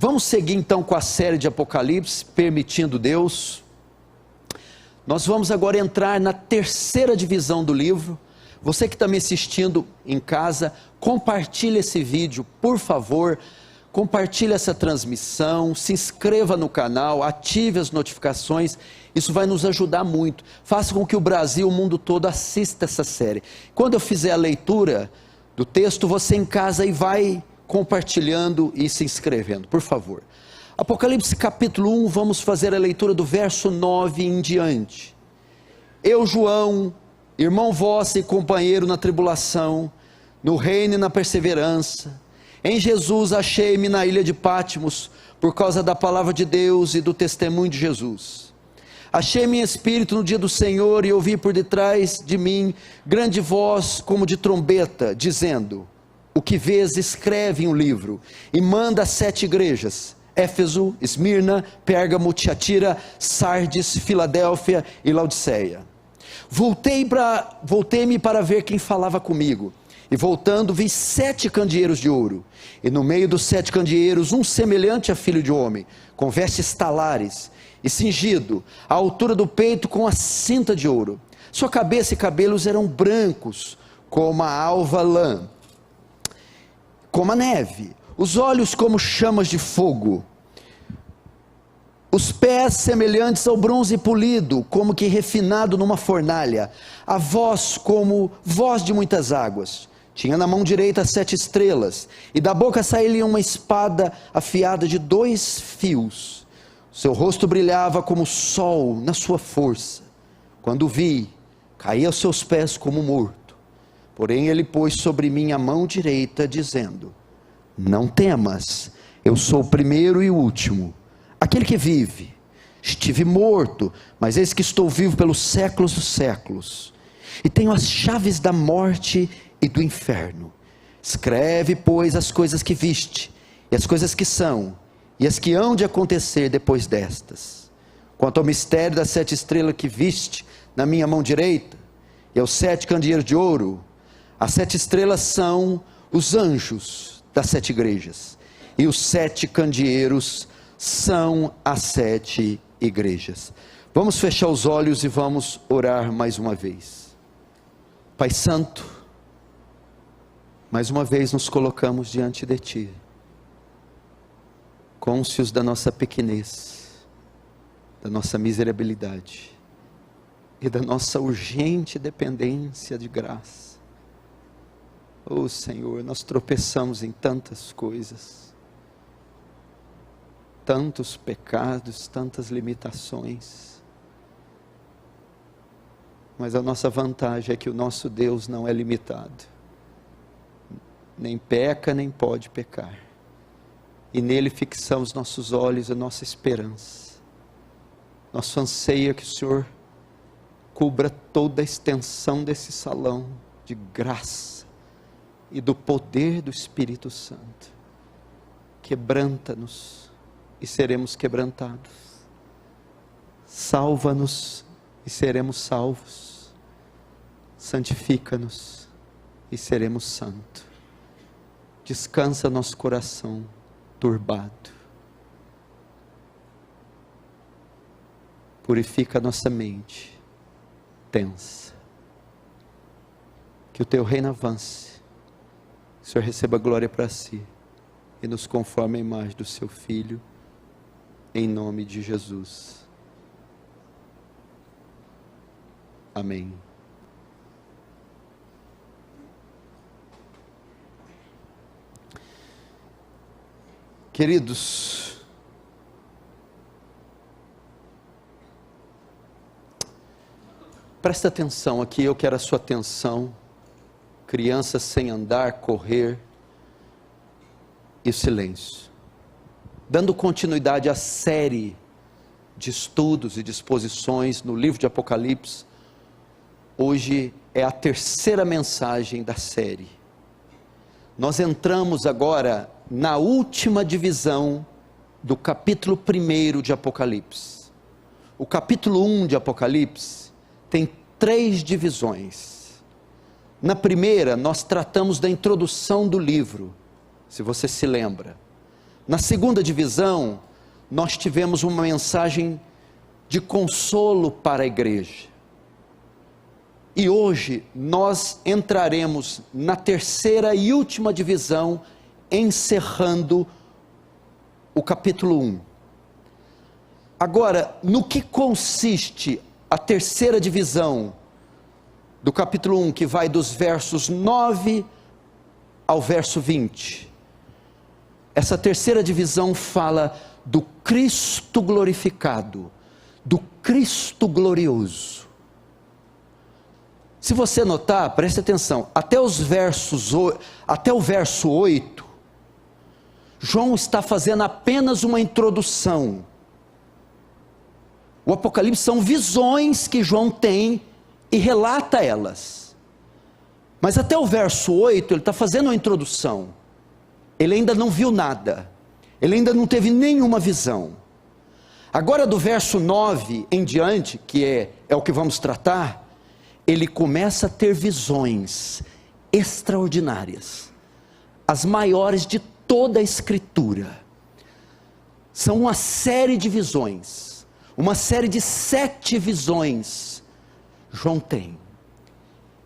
Vamos seguir então com a série de Apocalipse, permitindo Deus. Nós vamos agora entrar na terceira divisão do livro. Você que está me assistindo em casa, compartilhe esse vídeo, por favor. Compartilhe essa transmissão, se inscreva no canal, ative as notificações, isso vai nos ajudar muito. Faça com que o Brasil, o mundo todo assista essa série. Quando eu fizer a leitura do texto, você em casa aí vai compartilhando e se inscrevendo, por favor. Apocalipse capítulo 1, vamos fazer a leitura do verso 9 em diante. Eu, João, irmão vosso e companheiro na tribulação, no reino e na perseverança, em Jesus achei-me na ilha de Patmos, por causa da palavra de Deus e do testemunho de Jesus. Achei-me em espírito no dia do Senhor e ouvi por detrás de mim grande voz como de trombeta, dizendo: o que vês escreve em um livro e manda às 7 igrejas, Éfeso, Esmirna, Pérgamo, Tiatira, Sardes, Filadélfia e Laodiceia. Voltei-me para ver quem falava comigo, e voltando vi 7 candeeiros de ouro, e no meio dos 7 candeeiros um semelhante a filho de homem, com vestes talares, e cingido à altura do peito com a cinta de ouro. Sua cabeça e cabelos eram brancos como a alva lã, como a neve, os olhos como chamas de fogo, os pés semelhantes ao bronze polido, como que refinado numa fornalha, a voz como voz de muitas águas. Tinha na mão direita 7 estrelas, e da boca saía uma espada afiada de 2 fios. Seu rosto brilhava como o sol na sua força. Quando o vi, caí aos seus pés como morto. Porém ele pôs sobre mim a mão direita, dizendo: não temas, eu sou o primeiro e o último, aquele que vive. Estive morto, mas eis que estou vivo pelos séculos dos séculos, e tenho as chaves da morte e do inferno. Escreve, pois, as coisas que viste, e as coisas que são, e as que hão de acontecer depois destas. Quanto ao mistério das 7 estrelas que viste na minha mão direita, e aos 7 candeeiros de ouro, as 7 estrelas são os anjos das 7 igrejas, e os 7 candeeiros são as 7 igrejas. Vamos fechar os olhos e vamos orar mais uma vez. Pai Santo, mais uma vez nos colocamos diante de Ti, cônscios da nossa pequenez, da nossa miserabilidade e da nossa urgente dependência de graça. Oh Senhor, nós tropeçamos em tantas coisas, tantos pecados, tantas limitações, mas a nossa vantagem é que o nosso Deus não é limitado, nem peca, nem pode pecar, e nele fixamos nossos olhos e nossa esperança. Nosso anseio é que o Senhor cubra toda a extensão desse salão de graça e do poder do Espírito Santo. Quebranta-nos e seremos quebrantados, salva-nos e seremos salvos, santifica-nos e seremos santos. Descansa nosso coração turbado, purifica nossa mente tensa, que o Teu reino avance, que o Senhor receba glória para si, e nos conforme a imagem do Seu Filho, em nome de Jesus, amém. Queridos, presta atenção aqui, eu quero a sua atenção. Crianças sem andar, correr e silêncio. Dando continuidade à série de estudos e disposições no livro de Apocalipse, hoje é a terceira mensagem da série. Nós entramos agora na última divisão do capítulo 1 de Apocalipse. O capítulo 1 de Apocalipse tem 3 divisões. Na primeira, nós tratamos da introdução do livro, se você se lembra. Na segunda divisão, nós tivemos uma mensagem de consolo para a igreja. E hoje nós entraremos na terceira e última divisão, encerrando o capítulo 1. Agora, no que consiste a terceira divisão do capítulo 1, que vai dos versos 9 ao verso 20? Essa terceira divisão fala do Cristo glorificado, do Cristo glorioso. Se você notar, preste atenção, até o verso 8, João está fazendo apenas uma introdução. O Apocalipse são visões que João tem e relata elas. Mas até o verso 8, ele está fazendo uma introdução. Ele ainda não viu nada. Ele ainda não teve nenhuma visão. Agora do verso 9 em diante, que é o que vamos tratar, ele começa a ter visões extraordinárias. As maiores de toda a Escritura. São uma série de visões. Uma série de 7 visões. João tem.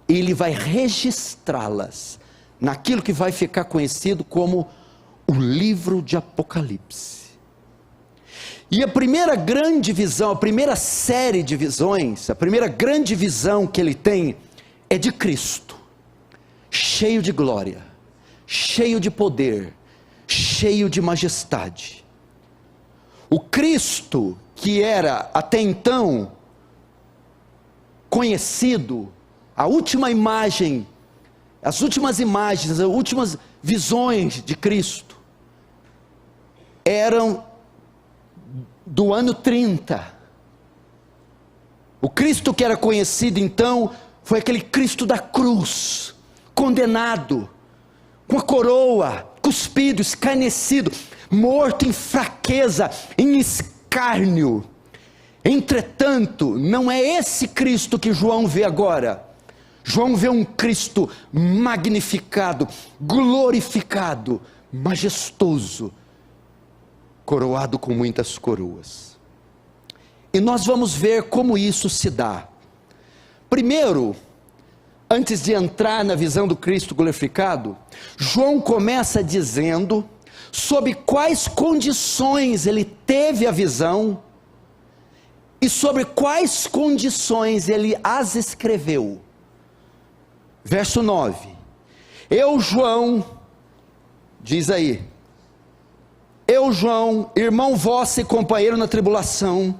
Ele vai registrá-las naquilo que vai ficar conhecido como o livro de Apocalipse. E a primeira grande visão, a primeira série de visões, a primeira grande visão que ele tem é de Cristo, cheio de glória, cheio de poder, cheio de majestade. O Cristo que era até então conhecido, a última imagem, as últimas imagens, as últimas visões de Cristo eram do ano 30. O Cristo que era conhecido então foi aquele Cristo da cruz, condenado, com a coroa, cuspido, escarnecido, morto em fraqueza, em escárnio. Entretanto, não é esse Cristo que João vê agora. João vê um Cristo magnificado, glorificado, majestoso, coroado com muitas coroas. E nós vamos ver como isso se dá. Primeiro, antes de entrar na visão do Cristo glorificado, João começa dizendo sob quais condições ele teve a visão e sobre quais condições ele as escreveu. Verso 9, eu João, diz aí, eu João, irmão vosso e companheiro na tribulação,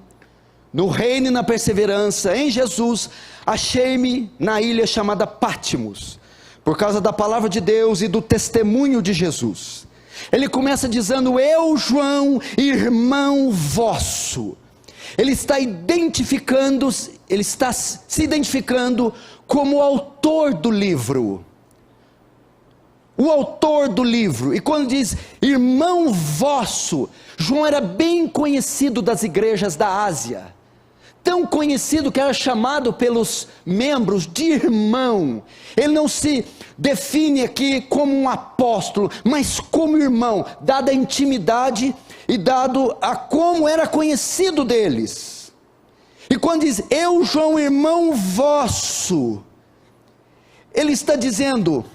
no reino e na perseverança, em Jesus, achei-me na ilha chamada Patmos, por causa da palavra de Deus e do testemunho de Jesus. Ele começa dizendo, eu João, irmão vosso. Ele está se identificando como o autor do livro. O autor do livro. E quando diz irmão vosso, João era bem conhecido das igrejas da Ásia. Tão conhecido que era chamado pelos membros de irmão. Ele não se define aqui como um apóstolo, mas como irmão, dada a intimidade e dado a como era conhecido deles. E quando diz, eu João, irmão vosso, ele está dizendo,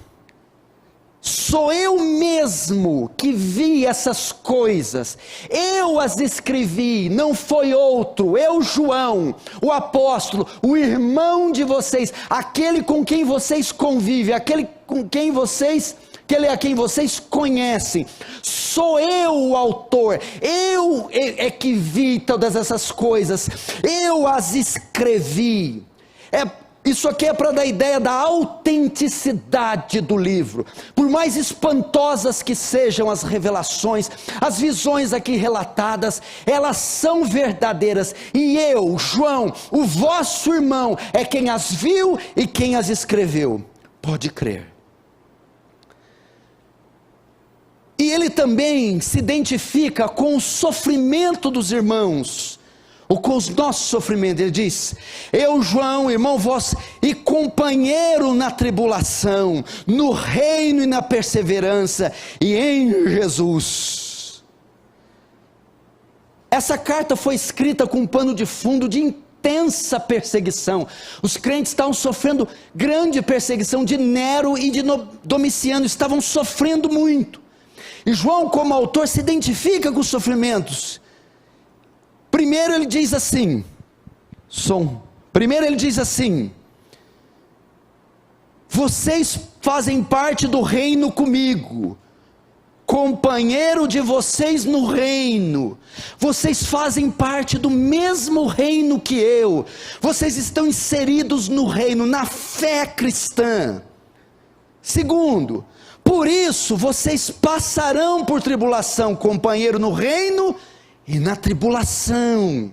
sou eu mesmo que vi essas coisas, eu as escrevi, não foi outro, eu João, o apóstolo, o irmão de vocês, aquele com quem vocês convivem, aquele com quem vocês, a quem vocês conhecem, sou eu o autor, eu é que vi todas essas coisas, eu as escrevi. Isso aqui é para dar ideia da autenticidade do livro. Por mais espantosas que sejam as revelações, as visões aqui relatadas, elas são verdadeiras. E eu, João, o vosso irmão, é quem as viu e quem as escreveu. Pode crer. E ele também se identifica com o sofrimento dos irmãos, ou com os nossos sofrimentos. Ele diz, eu João, irmão vosso, e companheiro na tribulação, no reino e na perseverança, e em Jesus. Essa carta foi escrita com um pano de fundo de intensa perseguição. Os crentes estavam sofrendo grande perseguição de Nero e de Domiciano, estavam sofrendo muito. E João, como autor, se identifica com os sofrimentos. Primeiro ele diz assim, vocês fazem parte do reino comigo, companheiro de vocês no reino, vocês fazem parte do mesmo reino que eu, vocês estão inseridos no reino, na fé cristã. Segundo, por isso vocês passarão por tribulação, companheiro no reino e na tribulação.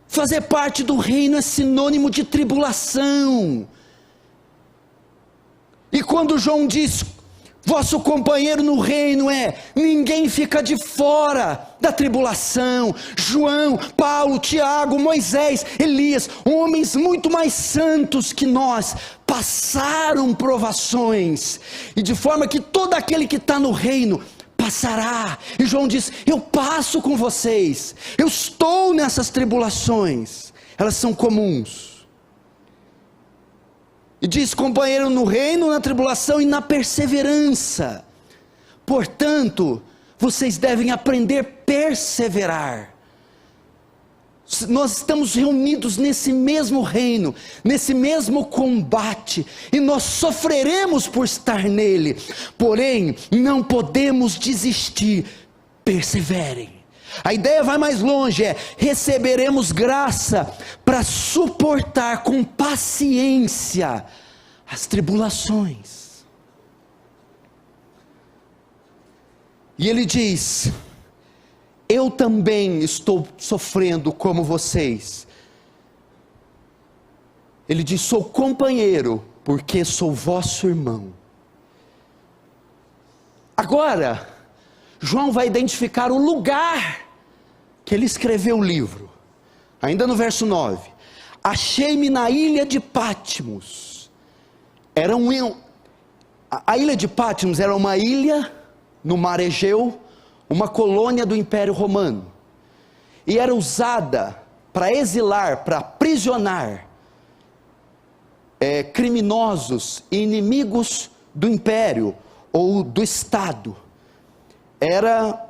Fazer parte do reino é sinônimo de tribulação. E quando João diz, vosso companheiro no reino ninguém fica de fora da tribulação. João, Paulo, Tiago, Moisés, Elias, homens muito mais santos que nós, passaram provações, e de forma que todo aquele que está no reino passará. E João diz, eu passo com vocês, eu estou nessas tribulações, elas são comuns. E diz, companheiro no reino, na tribulação e na perseverança. Portanto, vocês devem aprender a perseverar. Nós estamos reunidos nesse mesmo reino, nesse mesmo combate, e nós sofreremos por estar nele. Porém, não podemos desistir. Perseverem. A ideia vai mais longe, receberemos graça para suportar com paciência as tribulações. E ele diz, eu também estou sofrendo como vocês. Ele diz, sou companheiro, porque sou vosso irmão. Agora, João vai identificar o lugar que ele escreveu o livro. Ainda no verso 9. Achei-me na ilha de Patmos. A ilha de Patmos era uma ilha no mar Egeu, uma colônia do Império Romano. E era usada para exilar, para aprisionar criminosos e inimigos do Império ou do Estado. Era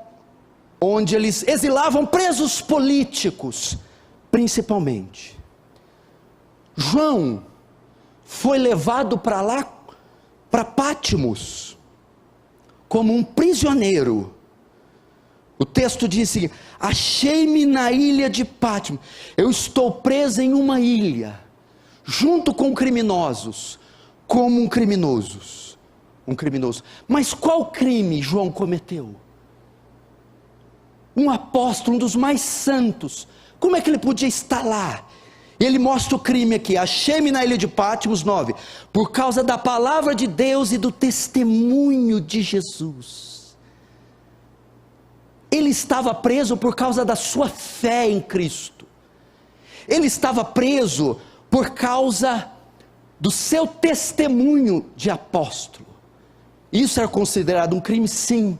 onde eles exilavam presos políticos, principalmente. João foi levado para lá, para Patmos, como um prisioneiro. O texto diz assim, achei-me na ilha de Patmos, eu estou preso em uma ilha, junto com criminosos, como um criminoso. Mas qual crime João cometeu? Um apóstolo, um dos mais santos, como é que ele podia estar lá? Ele mostra o crime aqui, achei-me na ilha de Patmos, 9, por causa da palavra de Deus e do testemunho de Jesus. Ele estava preso por causa da sua fé em Cristo. Ele estava preso por causa do seu testemunho de apóstolo. Isso era considerado um crime? Sim.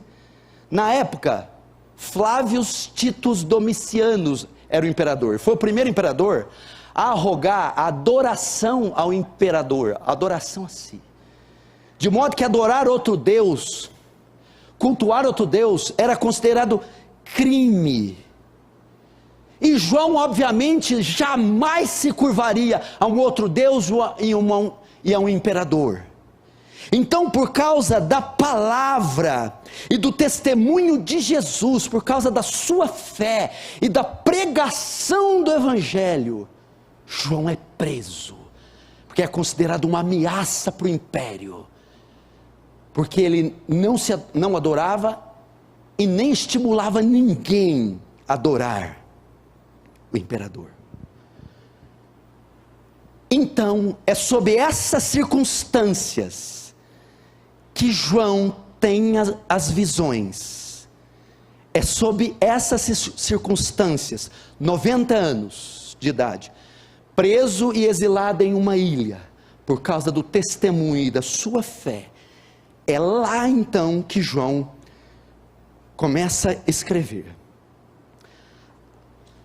Na época, Flávio Titus Domiciano era o imperador. Foi o primeiro imperador a arrogar a adoração ao imperador, a adoração a si. De modo que adorar outro Deus, cultuar outro Deus, era considerado crime. E João, obviamente, jamais se curvaria a um outro Deus e a um imperador. Então, por causa da palavra e do testemunho de Jesus, por causa da sua fé e da pregação do evangelho, João é preso, porque é considerado uma ameaça para o império, porque ele não adorava e nem estimulava ninguém a adorar o imperador. Então, é sob essas circunstâncias que João tem as visões. É sob essas circunstâncias, 90 anos de idade, preso e exilado em uma ilha, por causa do testemunho e da sua fé. É lá então que João começa a escrever.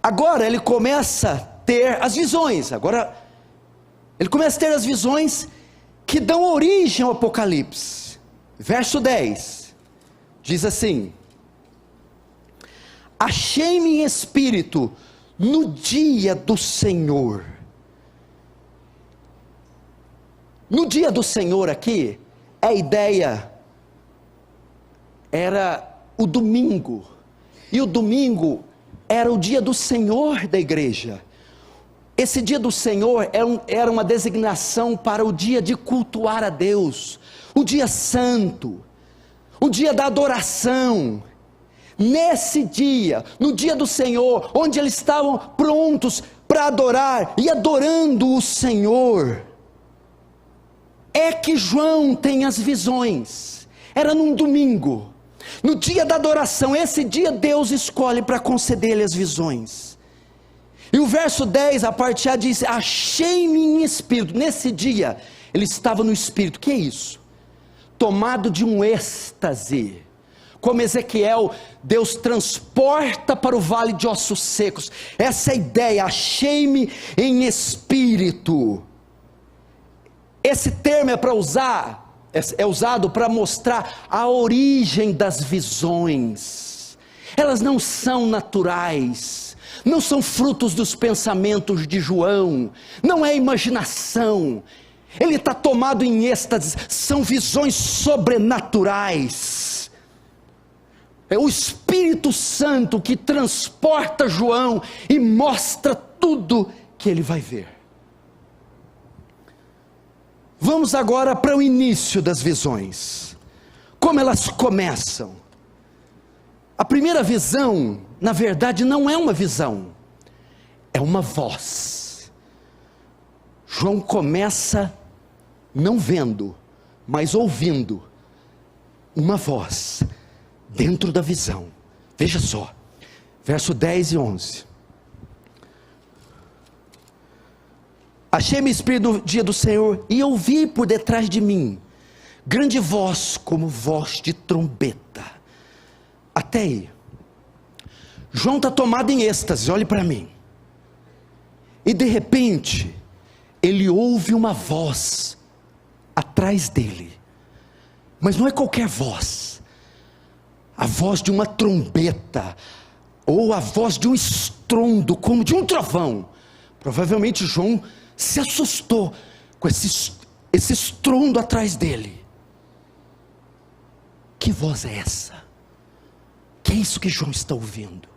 Agora ele começa a ter as visões. Agora ele começa a ter as visões que dão origem ao Apocalipse. Verso 10 diz assim: achei-me em espírito no dia do Senhor. No dia do Senhor aqui, a ideia era o domingo, e o domingo era o dia do Senhor da igreja. Esse dia do Senhor era uma designação para o dia de cultuar a Deus, o dia santo, o dia da adoração. Nesse dia, no dia do Senhor, onde eles estavam prontos para adorar e adorando o Senhor, é que João tem as visões. Era num domingo, no dia da adoração. Esse dia Deus escolhe para conceder-lhe as visões. E o verso 10, a parte A diz: achei-me em espírito. Nesse dia, ele estava no espírito. Que é isso? Tomado de um êxtase. Como Ezequiel, Deus transporta para o vale de ossos secos. Essa é a ideia, achei-me em espírito. Esse termo é usado para mostrar a origem das visões. Elas não são naturais, não são frutos dos pensamentos de João, não é imaginação. Ele está tomado em êxtase, são visões sobrenaturais. É o Espírito Santo que transporta João e mostra tudo que ele vai ver. Vamos agora para o início das visões. Como elas começam? A primeira visão, na verdade, não é uma visão, é uma voz. João começa não vendo, mas ouvindo uma voz dentro da visão. Veja só, verso 10 e 11. Achei-me espírito no dia do Senhor, e ouvi por detrás de mim grande voz, como voz de trombeta. Até aí, João está tomado em êxtase, olhe para mim. E de repente, ele ouve uma voz atrás dele. Mas não é qualquer voz. A voz de uma trombeta, ou a voz de um estrondo, como de um trovão. Provavelmente João se assustou com esse estrondo atrás dele. Que voz é essa? Que é isso que João está ouvindo?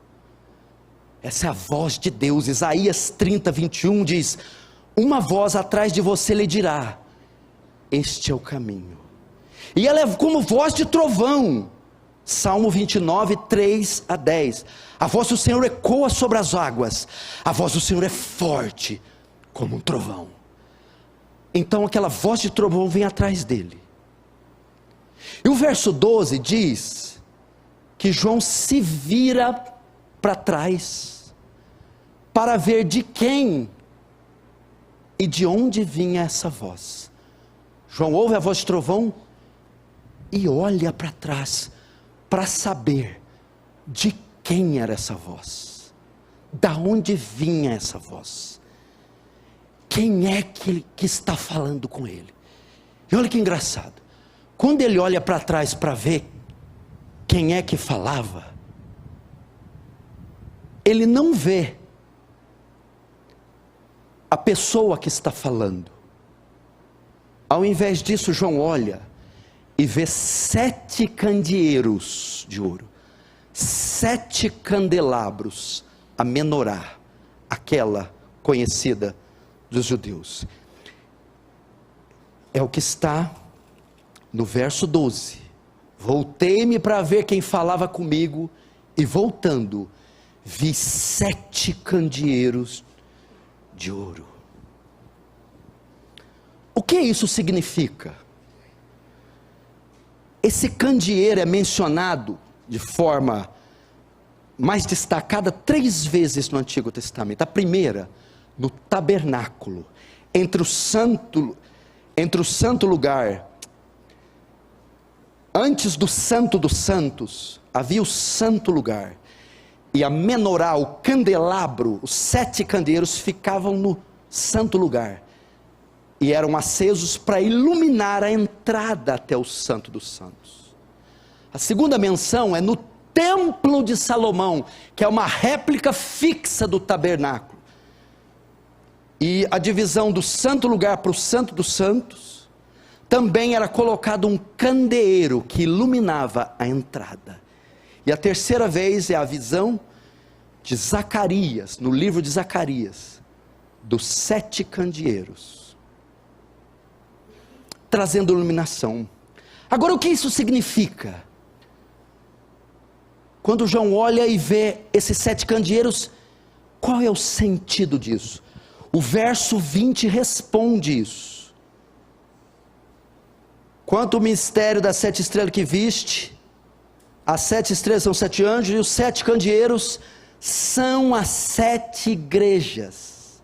Essa é a voz de Deus. Isaías 30, 21 diz: uma voz atrás de você lhe dirá: este é o caminho. E ela é como voz de trovão. Salmo 29, 3 a 10. A voz do Senhor ecoa sobre as águas. A voz do Senhor é forte como um trovão. Então aquela voz de trovão vem atrás dele. E o verso 12 diz que João se vira para trás para ver de quem e de onde vinha essa voz. João ouve a voz de trovão e olha para trás para saber de quem era essa voz, da onde vinha essa voz, quem é que está falando com ele. E olha que engraçado, quando ele olha para trás para ver quem é que falava, ele não vê a pessoa que está falando. Ao invés disso, João olha e vê 7 candeeiros de ouro, 7 candelabros, a menorá, aquela conhecida dos judeus. É o que está no verso 12. Voltei-me para ver quem falava comigo, e voltando, vi 7 candeeiros de ouro. O que isso significa? Esse candeeiro é mencionado de forma mais destacada 3 vezes no Antigo Testamento. A primeira, no tabernáculo, entre o santo lugar, antes do santo dos santos, havia o santo lugar, e a menorá, o candelabro, os 7 candeeiros ficavam no santo lugar, e eram acesos para iluminar a entrada até o Santo dos Santos. A segunda menção é no Templo de Salomão, que é uma réplica fixa do tabernáculo, e a divisão do santo lugar para o Santo dos Santos, também era colocado um candeeiro que iluminava a entrada. E a terceira vez é a visão de Zacarias, no livro de Zacarias, dos 7 candeeiros, trazendo iluminação. Agora, o que isso significa? Quando João olha e vê esses 7 candeeiros, qual é o sentido disso? O verso 20 responde isso. Quanto ao mistério das 7 estrelas que viste, as 7 estrelas são 7 anjos, e os 7 candeeiros são as 7 igrejas.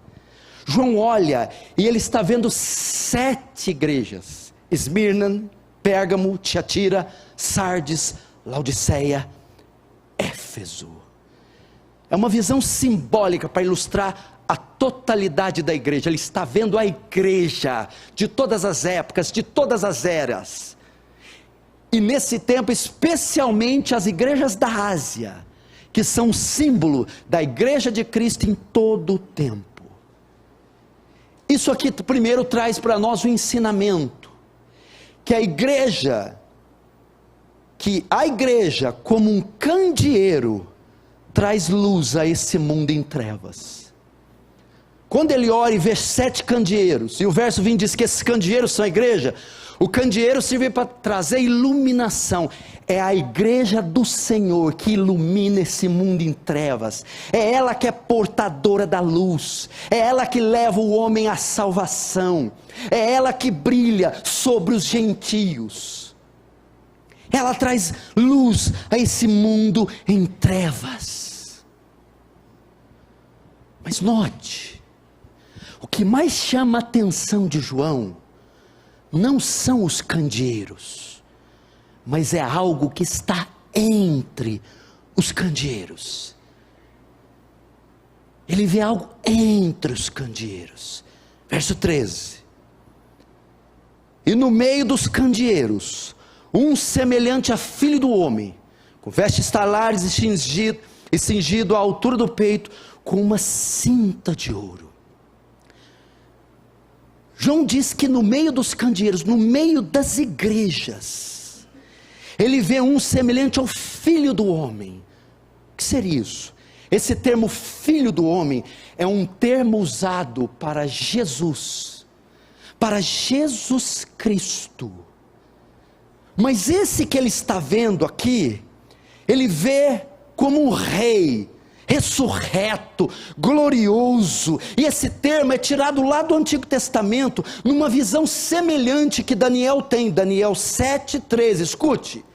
João olha e ele está vendo 7 igrejas: Esmirna, Pérgamo, Tiatira, Sardes, Laodiceia, Éfeso. É uma visão simbólica para ilustrar a totalidade da igreja. Ele está vendo a igreja de todas as épocas, de todas as eras, e nesse tempo especialmente as igrejas da Ásia, que são símbolo da igreja de Cristo em todo o tempo. Isso aqui primeiro traz para nós o ensinamento, que a igreja como um candeeiro traz luz a esse mundo em trevas. Quando ele ora e vê 7 candeeiros, e o verso 20 diz que esses candeeiros são a igreja, o candeeiro serve para trazer iluminação. É a igreja do Senhor que ilumina esse mundo em trevas. É ela que é portadora da luz. É ela que leva o homem à salvação. É ela que brilha sobre os gentios. Ela traz luz a esse mundo em trevas. Mas note, o que mais chama a atenção de João não são os candeeiros, mas é algo que está entre os candeeiros. Ele vê algo entre os candeeiros. Verso 13: e no meio dos candeeiros, um semelhante a filho do homem, com vestes talares e cingido à altura do peito, com uma cinta de ouro. João diz que no meio dos candeeiros, no meio das igrejas, ele vê um semelhante ao filho do homem. O que seria isso? Esse termo filho do homem é um termo usado para Jesus Cristo. Mas esse que ele está vendo aqui, ele vê como um rei, ressurreto, glorioso, e esse termo é tirado lá do Antigo Testamento, numa visão semelhante que Daniel tem, Daniel 7,13, escute.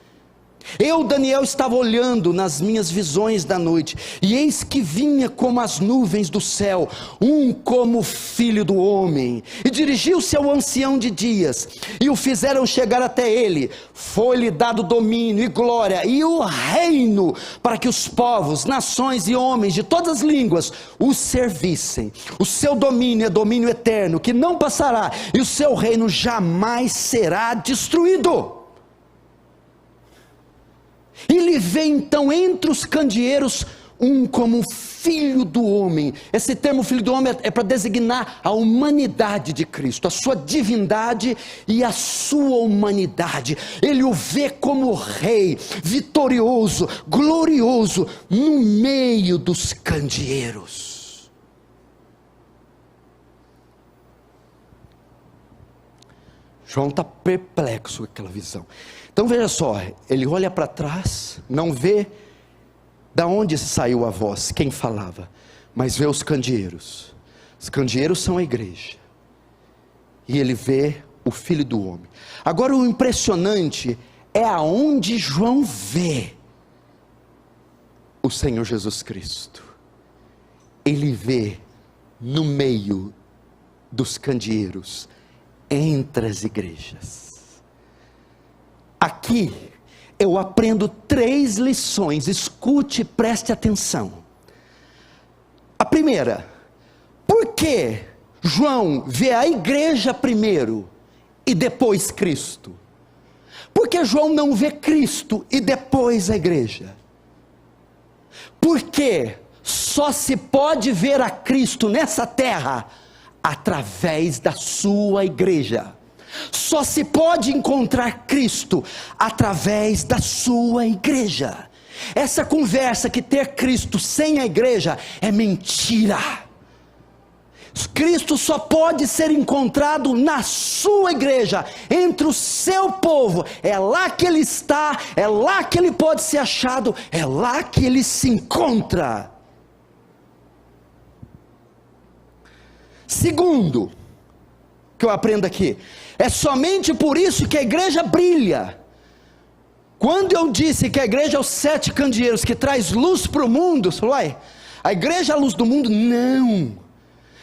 Eu, Daniel, estava olhando nas minhas visões da noite, e eis que vinha como as nuvens do céu, um como filho do homem, e dirigiu-se ao ancião de dias, e o fizeram chegar até ele. Foi-lhe dado domínio e glória, e o reino, para que os povos, nações e homens de todas as línguas o servissem. O seu domínio é domínio eterno, que não passará, e o seu reino jamais será destruído. Ele vê então entre os candeeiros um como filho do homem. Esse termo filho do homem é para designar a humanidade de Cristo, a sua divindade e a sua humanidade. Ele o vê como rei, vitorioso, glorioso, no meio dos candeeiros. João está perplexo com aquela visão. Então veja só, ele olha para trás, não vê da onde saiu a voz, quem falava, mas vê os candeeiros. Os candeeiros são a igreja, e ele vê o filho do homem. Agora o impressionante é aonde João vê o Senhor Jesus Cristo. Ele vê no meio dos candeeiros, entre as igrejas. Aqui eu aprendo 3 lições, escute e preste atenção. A primeira, por que João vê a igreja primeiro e depois Cristo? Por que João não vê Cristo e depois a igreja? Porque só se pode ver a Cristo nessa terra através da sua igreja. Só se pode encontrar Cristo através da sua igreja. Essa conversa que ter Cristo sem a igreja é mentira. Cristo só pode ser encontrado na sua igreja, entre o seu povo. É lá que ele está, é lá que ele pode ser achado, é lá que ele se encontra. Segundo, que eu aprendo aqui, é somente por isso que a igreja brilha. Quando eu disse que a igreja é os 7 candeeiros que traz luz para o mundo, você falou, uai, a igreja é a luz do mundo? Não,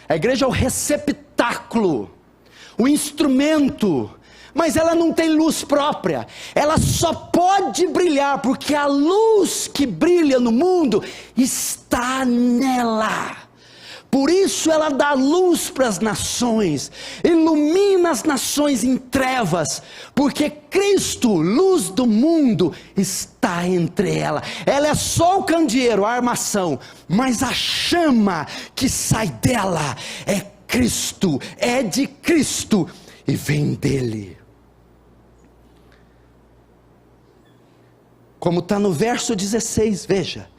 a igreja é o receptáculo, o instrumento, mas ela não tem luz própria, ela só pode brilhar, porque a luz que brilha no mundo está nela. Por isso ela dá luz para as nações, ilumina as nações em trevas, porque Cristo, luz do mundo, está entre ela. Ela é só o candeeiro, a armação, mas a chama que sai dela é Cristo, é de Cristo e vem dele. Como está no verso 16, veja,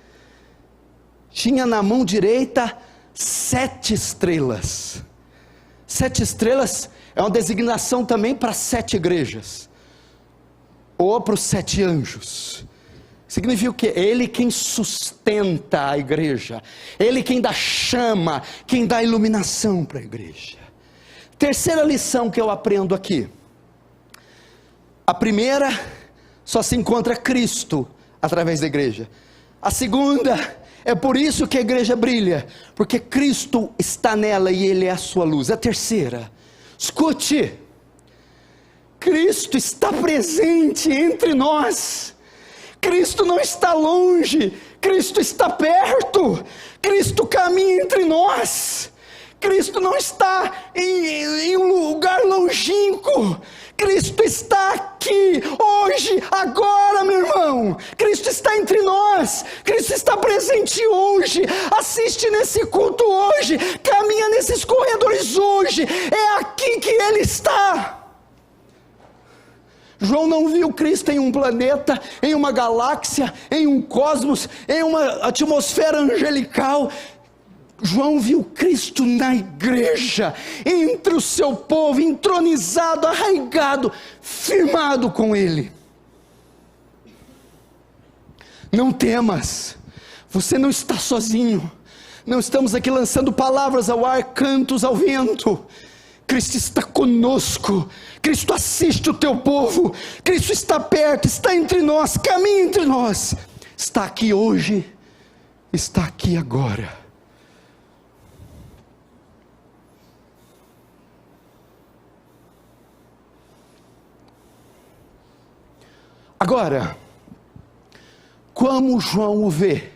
tinha na mão direita 7 estrelas. 7 estrelas é uma designação também para 7 igrejas, ou para os 7 anjos. Significa o quê? Ele quem sustenta a igreja, ele quem dá chama, quem dá iluminação para a igreja. Terceira lição que eu aprendo aqui. A primeira, só se encontra Cristo através da igreja. A segunda, é por isso que a igreja brilha, porque Cristo está nela e ele é a sua luz. A terceira, escute, Cristo está presente entre nós. Cristo não está longe, Cristo está perto, Cristo caminha entre nós. Cristo não está em um lugar longínquo, Cristo está aqui, hoje, agora, meu irmão. Cristo está entre nós, Cristo está presente hoje, assiste nesse culto hoje, caminha nesses corredores hoje, é aqui que Ele está. João não viu Cristo em um planeta, em uma galáxia, em um cosmos, em uma atmosfera angelical. João viu Cristo na igreja, entre o seu povo, entronizado, arraigado, firmado com Ele. Não temas, você não está sozinho, não estamos aqui lançando palavras ao ar, cantos ao vento. Cristo está conosco, Cristo assiste o teu povo, Cristo está perto, está entre nós, caminha entre nós, está aqui hoje, está aqui agora. Agora, como João o vê?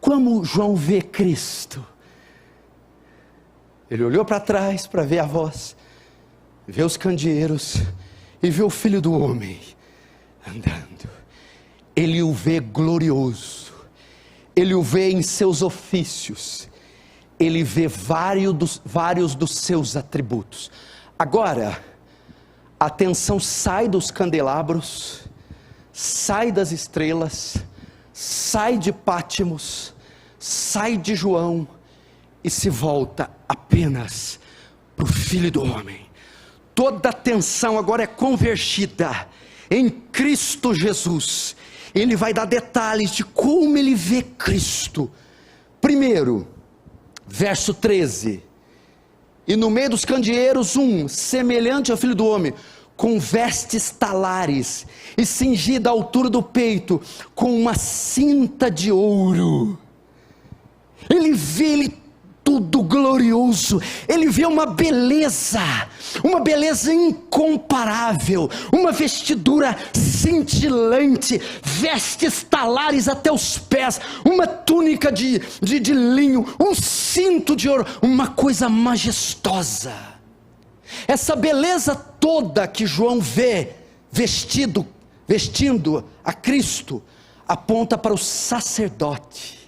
Como João vê Cristo? Ele olhou para trás para ver a voz, vê os candeeiros e vê o Filho do Homem andando. Ele o vê glorioso, ele o vê em seus ofícios, ele vê vários dos seus atributos. Agora, a atenção sai dos candelabros, sai das estrelas, sai de Pátimos, sai de João e se volta apenas para o Filho do Homem. Toda a atenção agora é convergida em Cristo Jesus. Ele vai dar detalhes de como ele vê Cristo. Primeiro, verso 13. E no meio dos candeeiros semelhante ao Filho do Homem, com vestes talares, e cingida à altura do peito, com uma cinta de ouro. Ele vê ele tudo glorioso. Ele vê uma beleza incomparável, uma vestidura cintilante, vestes talares até os pés, uma túnica de linho, um cinto de ouro, uma coisa majestosa. Essa beleza toda que João vê vestindo a Cristo, aponta para o sacerdote.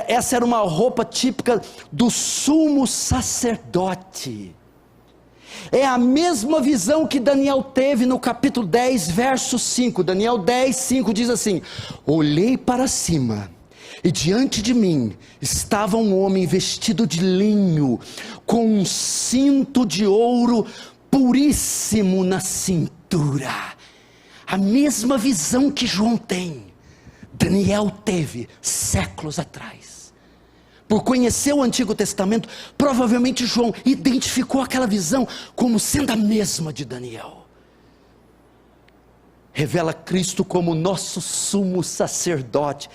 Essa era uma roupa típica do sumo sacerdote. É a mesma visão que Daniel teve no capítulo 10, verso 5. Daniel 10, 5 diz assim: olhei para cima, e diante de mim estava um homem vestido de linho, com um cinto de ouro puríssimo na cintura. A mesma visão que João tem, Daniel teve séculos atrás. Por conhecer o Antigo Testamento, provavelmente João identificou aquela visão como sendo a mesma de Daniel. Revela Cristo como nosso sumo sacerdote,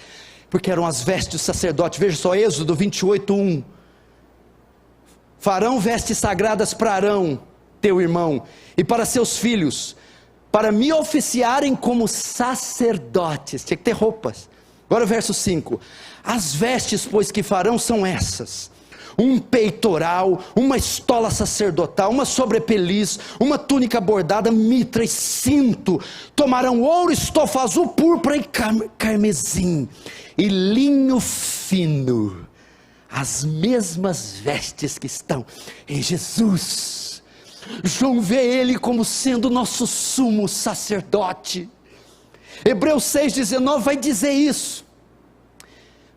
porque eram as vestes do sacerdote. Veja só, Êxodo 28, 1. Farão vestes sagradas para Arão, teu irmão, e para seus filhos, para me oficiarem como sacerdotes. Tinha que ter roupas. Agora o verso 5. As vestes, pois, que farão são essas: um peitoral, uma estola sacerdotal, uma sobrepeliz, uma túnica bordada, mitra e cinto. Tomarão ouro, estofa azul, púrpura e carmesim, e linho fino. As mesmas vestes que estão em Jesus. João vê ele como sendo nosso sumo sacerdote. Hebreus 6,19 vai dizer isso.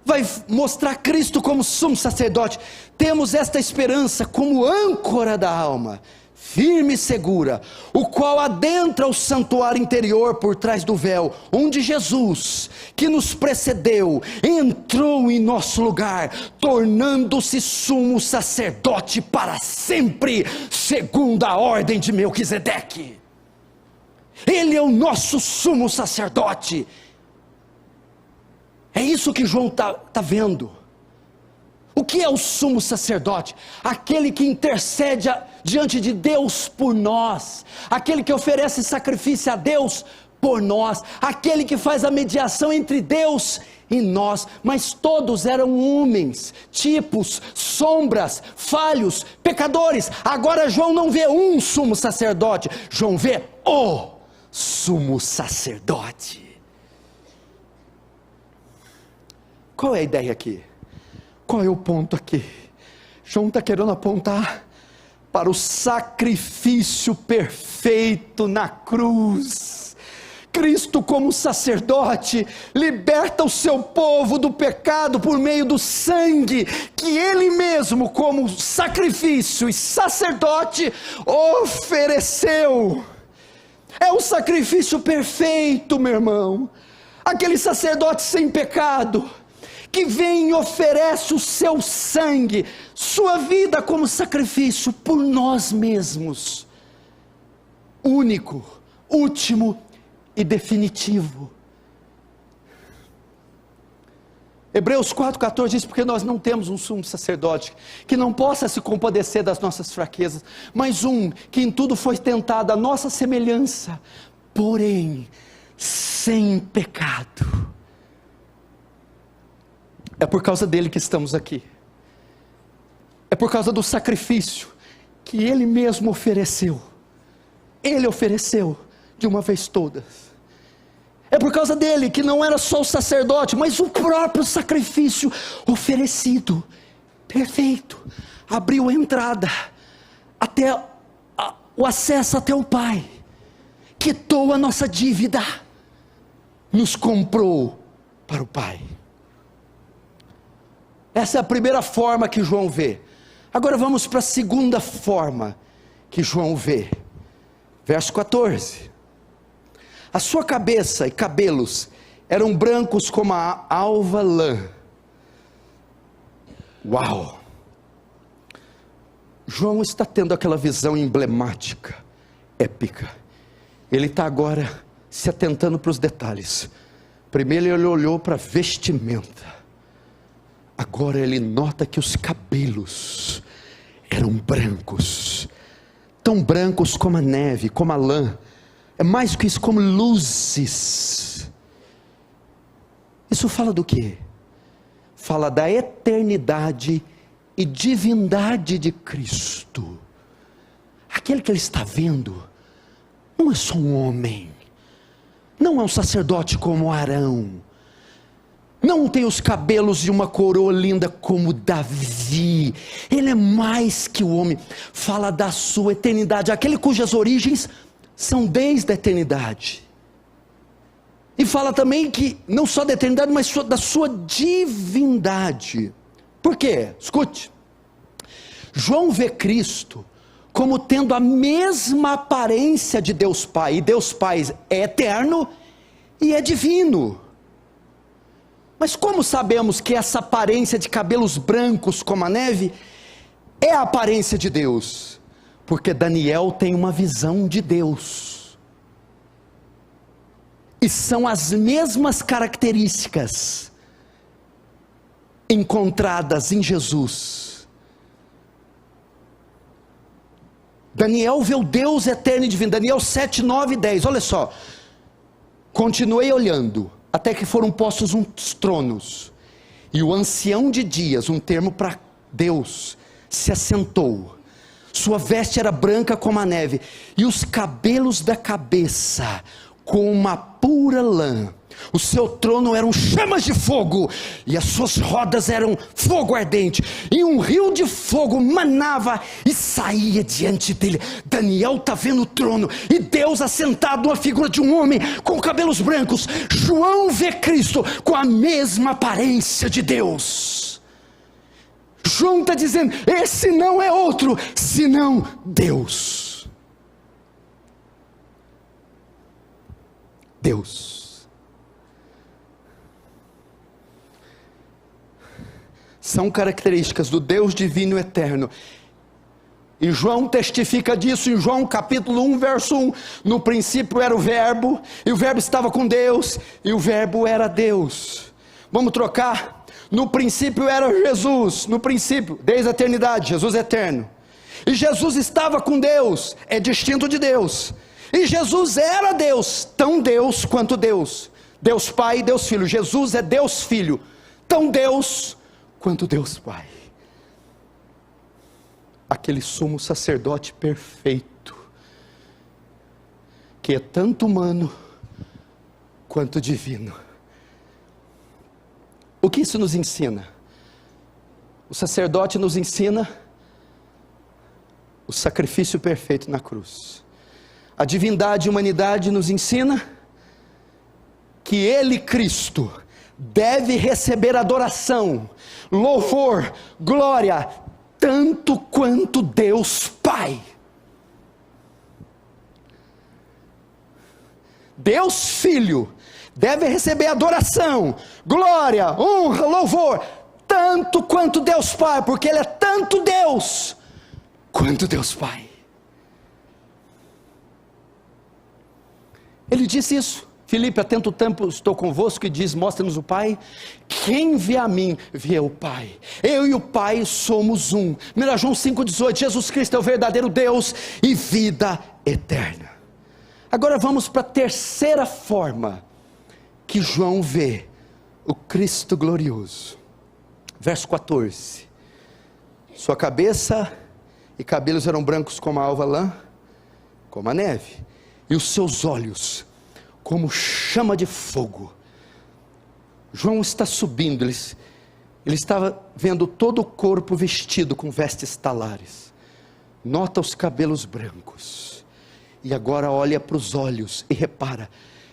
Vai mostrar Cristo como sumo sacerdote. Temos esta esperança como âncora da alma, firme e segura, o qual adentra o santuário interior por trás do véu, onde Jesus, que nos precedeu, entrou em nosso lugar, tornando-se sumo sacerdote para sempre, segundo a ordem de Melquisedeque. Ele é o nosso sumo sacerdote. É isso que João está vendo. O que é o sumo sacerdote? Aquele que intercede diante de Deus por nós, aquele que oferece sacrifício a Deus por nós, aquele que faz a mediação entre Deus e nós. Mas todos eram homens, tipos, sombras, falhos, pecadores. Agora João não vê um sumo sacerdote, João vê o sumo sacerdote. Qual é a ideia aqui? Qual é o ponto aqui? João está querendo apontar para o sacrifício perfeito na cruz. Cristo, como sacerdote, liberta o seu povo do pecado por meio do sangue que Ele mesmo, como sacrifício e sacerdote, ofereceu. É o sacrifício perfeito, meu irmão. Aquele sacerdote sem pecado, que vem e oferece o seu sangue, sua vida como sacrifício por nós mesmos, único, último e definitivo. Hebreus 4,14 diz: porque nós não temos um sumo sacerdote que não possa se compadecer das nossas fraquezas, mas um que em tudo foi tentado à nossa semelhança, porém sem pecado. É por causa dele que estamos aqui. É por causa do sacrifício que ele mesmo ofereceu. Ele ofereceu de uma vez todas. É por causa dele que não era só o sacerdote, mas o próprio sacrifício oferecido, perfeito, abriu a entrada, até o acesso até o Pai, quitou a nossa dívida, nos comprou para o Pai. Essa é a primeira forma que João vê. Agora vamos para a segunda forma que João vê. Verso 14. A sua cabeça e cabelos eram brancos como a alva lã. Uau! João está tendo aquela visão emblemática, épica. Ele está agora se atentando para os detalhes. Primeiro ele olhou para a vestimenta. Agora ele nota que os cabelos eram brancos, tão brancos como a neve, como a lã. É mais que isso, como luzes. Isso fala do quê? Fala da eternidade e divindade de Cristo. Aquele que ele está vendo não é só um homem, não é um sacerdote como Arão, não tem os cabelos de uma coroa linda como Davi. Ele é mais que o homem. Fala da sua eternidade, aquele cujas origens são desde a eternidade. E fala também que não só da eternidade, mas da sua divindade. Por quê? Escute. João vê Cristo como tendo a mesma aparência de Deus Pai. E Deus Pai é eterno e é divino. Mas como sabemos que essa aparência de cabelos brancos como a neve é a aparência de Deus? Porque Daniel tem uma visão de Deus. E são as mesmas características encontradas em Jesus. Daniel vê o Deus eterno e divino. Daniel 7, 9 e 10. Olha só. Continuei olhando, até que foram postos uns tronos. E o ancião de dias, um termo para Deus, se assentou. Sua veste era branca como a neve, e os cabelos da cabeça com uma pura lã. O seu trono eram chamas de fogo, e as suas rodas eram fogo ardente, e um rio de fogo manava e saía diante dele. Daniel está vendo o trono, e Deus assentado na figura de um homem com cabelos brancos. João vê Cristo com a mesma aparência de Deus. João está dizendo, esse não é outro, senão Deus. Deus. São características do Deus divino e eterno. E João testifica disso em João capítulo 1, verso 1. No princípio era o verbo, e o verbo estava com Deus, e o verbo era Deus. Vamos trocar? No princípio era Jesus, no princípio, desde a eternidade, Jesus é eterno. E Jesus estava com Deus, é distinto de Deus. E Jesus era Deus, tão Deus quanto Deus. Deus Pai e Deus Filho. Jesus é Deus Filho, tão Deus quanto Deus Pai. Aquele sumo sacerdote perfeito, que é tanto humano quanto divino. O que isso nos ensina? O sacerdote nos ensina o sacrifício perfeito na cruz. A divindade e a humanidade nos ensina que Ele, Cristo, deve receber adoração, louvor, glória, tanto quanto Deus Pai. Deus Filho deve receber adoração, glória, honra, louvor, tanto quanto Deus Pai, porque Ele é tanto Deus quanto Deus Pai. Ele disse isso. Filipe, há tanto tempo estou convosco, e diz, mostra-nos o Pai. Quem vê a mim, vê o Pai. Eu e o Pai somos um. 1 João 5,18, Jesus Cristo é o verdadeiro Deus e vida eterna. Agora vamos para a terceira forma que João vê o Cristo glorioso. Verso 14. Sua cabeça e cabelos eram brancos como a alva lã, como a neve. E os seus olhos como chama de fogo. João está subindo, ele estava vendo todo o corpo vestido com vestes talares. Nota os cabelos brancos. E agora olha para os olhos e repara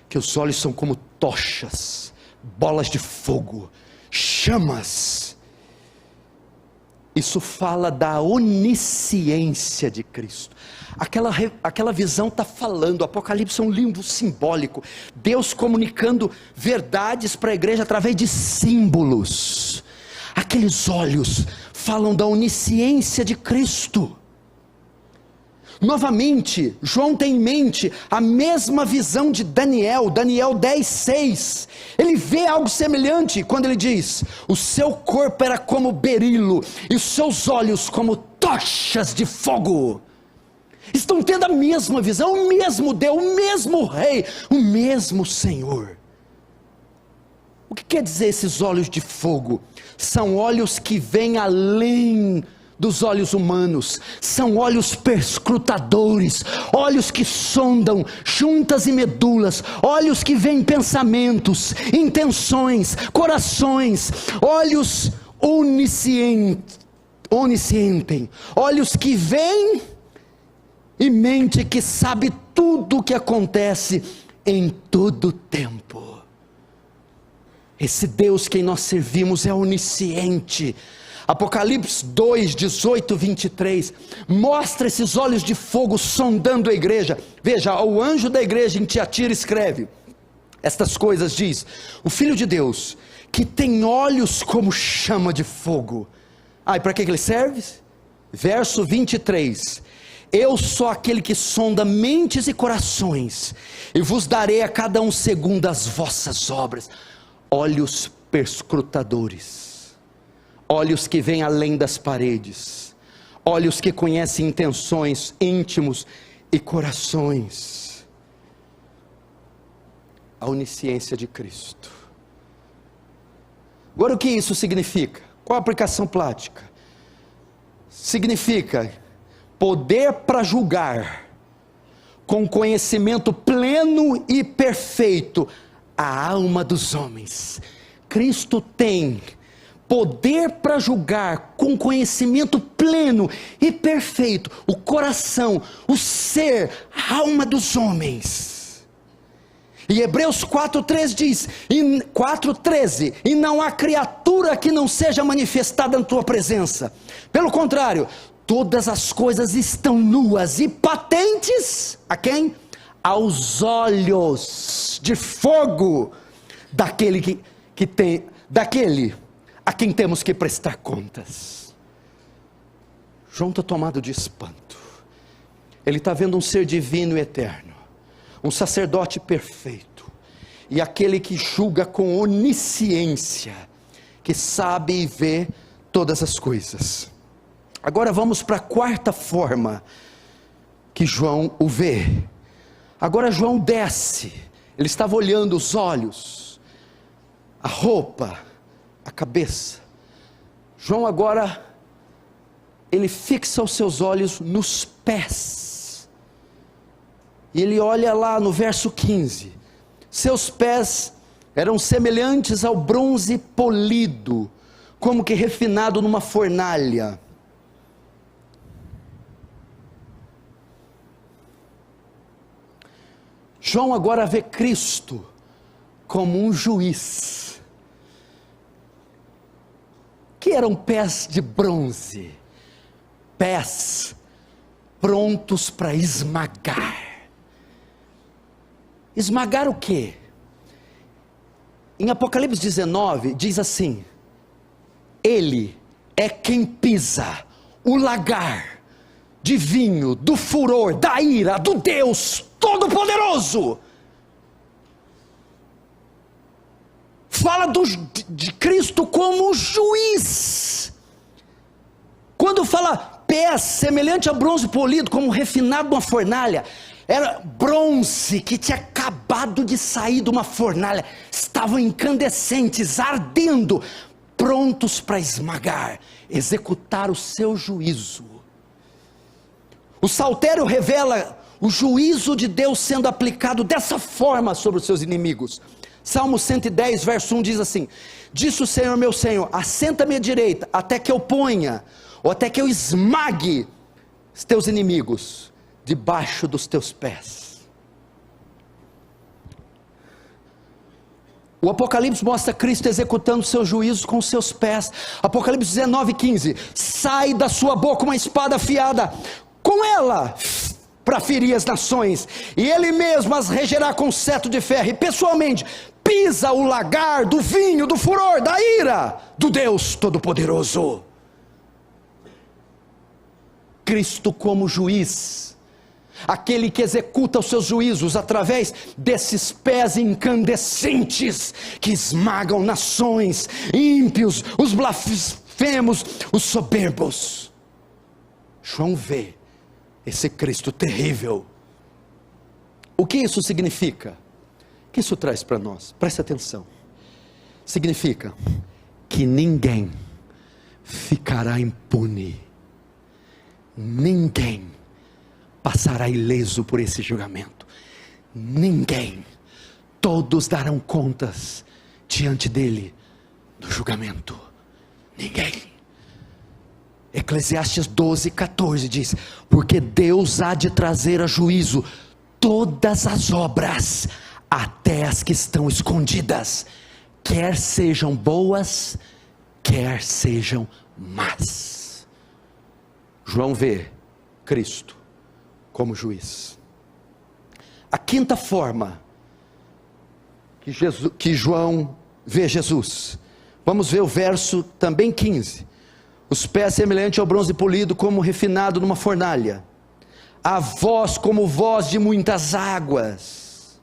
que os olhos são como tochas, bolas de fogo, chamas. Isso fala da onisciência de Cristo. Aquela visão está falando, o Apocalipse é um livro simbólico, Deus comunicando verdades para a igreja através de símbolos. Aqueles olhos falam da onisciência de Cristo. Novamente, João tem em mente a mesma visão de Daniel 10:6. Ele vê algo semelhante quando ele diz: o seu corpo era como berilo, e os seus olhos como tochas de fogo. Estão tendo a mesma visão, o mesmo Deus, o mesmo Rei, o mesmo Senhor. O que quer dizer esses olhos de fogo? São olhos que vêm além dos olhos humanos, são olhos perscrutadores, olhos que sondam juntas e medulas, olhos que veem pensamentos, intenções, corações, olhos oniscientes, olhos que veem e mente que sabe tudo o que acontece em todo tempo. Esse Deus que nós servimos é onisciente. Apocalipse 2:18-23 mostra esses olhos de fogo sondando a igreja. Veja, o anjo da igreja em Tiatira escreve estas coisas, diz: o Filho de Deus, que tem olhos como chama de fogo. E para que ele serve? Verso 23: eu sou aquele que sonda mentes e corações, e vos darei a cada um segundo as vossas obras. Olhos perscrutadores, olhos que vêm além das paredes, olhos que conhecem intenções, íntimos e corações. A onisciência de Cristo. Agora, o que isso significa? Qual a aplicação prática? Significa poder para julgar, com conhecimento pleno e perfeito, a alma dos homens. Cristo tem poder para julgar com conhecimento pleno e perfeito o coração, o ser, a alma dos homens. E Hebreus 4:13 diz, 4:13, e não há criatura que não seja manifestada na tua presença. Pelo contrário, todas as coisas estão nuas e patentes a quem? Aos olhos de fogo daquele daquele a quem temos que prestar contas. João está tomado de espanto. Ele está vendo um ser divino e eterno, um sacerdote perfeito, e aquele que julga com onisciência, que sabe e vê todas as coisas. Agora vamos para a quarta forma que João o vê. Agora João desce, ele estava olhando os olhos, a roupa, a cabeça. João agora, ele fixa os seus olhos nos pés, e ele olha lá no verso 15, seus pés eram semelhantes ao bronze polido, como que refinado numa fornalha. João agora vê Cristo como um juiz, que eram pés de bronze, pés prontos para esmagar. Esmagar o quê? Em Apocalipse 19 diz assim: ele é quem pisa o lagar de vinho, do furor, da ira, do Deus Todo-Poderoso. Fala de Cristo como juiz. Quando fala pés semelhante a bronze polido, como refinado numa fornalha, era bronze que tinha acabado de sair de uma fornalha, estavam incandescentes, ardendo, prontos para esmagar, executar o seu juízo. O saltério revela o juízo de Deus sendo aplicado dessa forma sobre os seus inimigos. Salmo 110 verso 1 diz assim: disse o Senhor meu Senhor, assenta-me à direita, até que eu ponha, ou até que eu esmague os teus inimigos debaixo dos teus pés. O Apocalipse mostra Cristo executando seus juízos com os seus pés. Apocalipse 19:15, sai da sua boca uma espada afiada, com ela para ferir as nações, e ele mesmo as regerá com cetro de ferro, e pessoalmente pisa o lagar do vinho, do furor, da ira do Deus Todo-Poderoso. Cristo como juiz aquele que executa os seus juízos através desses pés incandescentes que esmagam nações, ímpios, os blasfemos, os soberbos. João vê esse Cristo terrível. O que isso significa? O que isso traz para nós? Preste atenção. Significa que ninguém ficará impune, ninguém passará ileso por esse julgamento, ninguém, todos darão contas diante dele do julgamento, ninguém. Eclesiastes 12:14 diz: porque Deus há de trazer a juízo todas as obras, até as que estão escondidas, quer sejam boas, quer sejam más. João vê Cristo como juiz. A quinta forma que João vê Jesus, vamos ver o verso também 15. Os pés semelhantes ao bronze polido, como refinado numa fornalha, a voz como voz de muitas águas.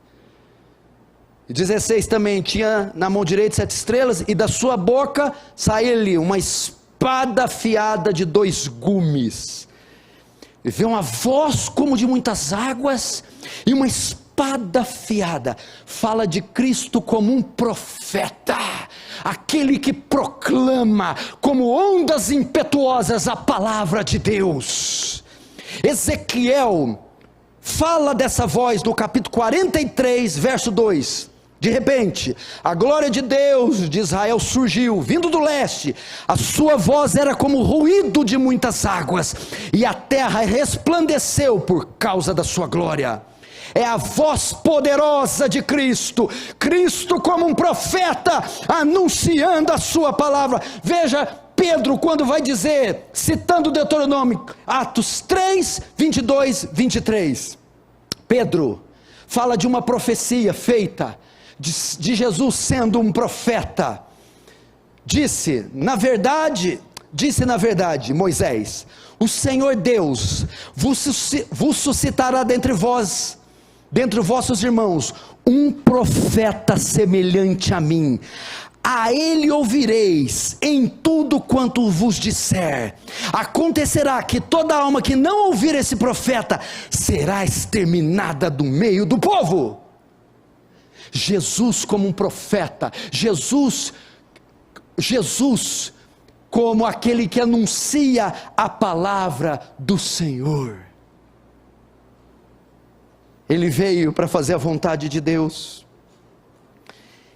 E 16 também, tinha na mão direita 7 estrelas, e da sua boca saía-lhe uma espada afiada de 2 gumes. E vê uma voz como de muitas águas, e uma espada afiada. Fala de Cristo como um profeta, aquele que proclama como ondas impetuosas a palavra de Deus. Ezequiel fala dessa voz no capítulo 43, verso 2. De repente, a glória de Deus de Israel surgiu, vindo do leste. A sua voz era como o ruído de muitas águas, e a terra resplandeceu por causa da sua glória. É a voz poderosa de Cristo, Cristo como um profeta, anunciando a sua palavra. Veja Pedro quando vai dizer, citando Deuteronômio, Atos 3, 22, 23. Pedro fala de uma profecia feita de Jesus sendo um profeta. Disse na verdade Moisés: o Senhor Deus vos suscitará dentre vossos irmãos, um profeta semelhante a mim. A ele ouvireis em tudo quanto vos disser. Acontecerá que toda alma que não ouvir esse profeta será exterminada do meio do povo. Jesus como um profeta, Jesus como aquele que anuncia a palavra do Senhor. Ele veio para fazer a vontade de Deus,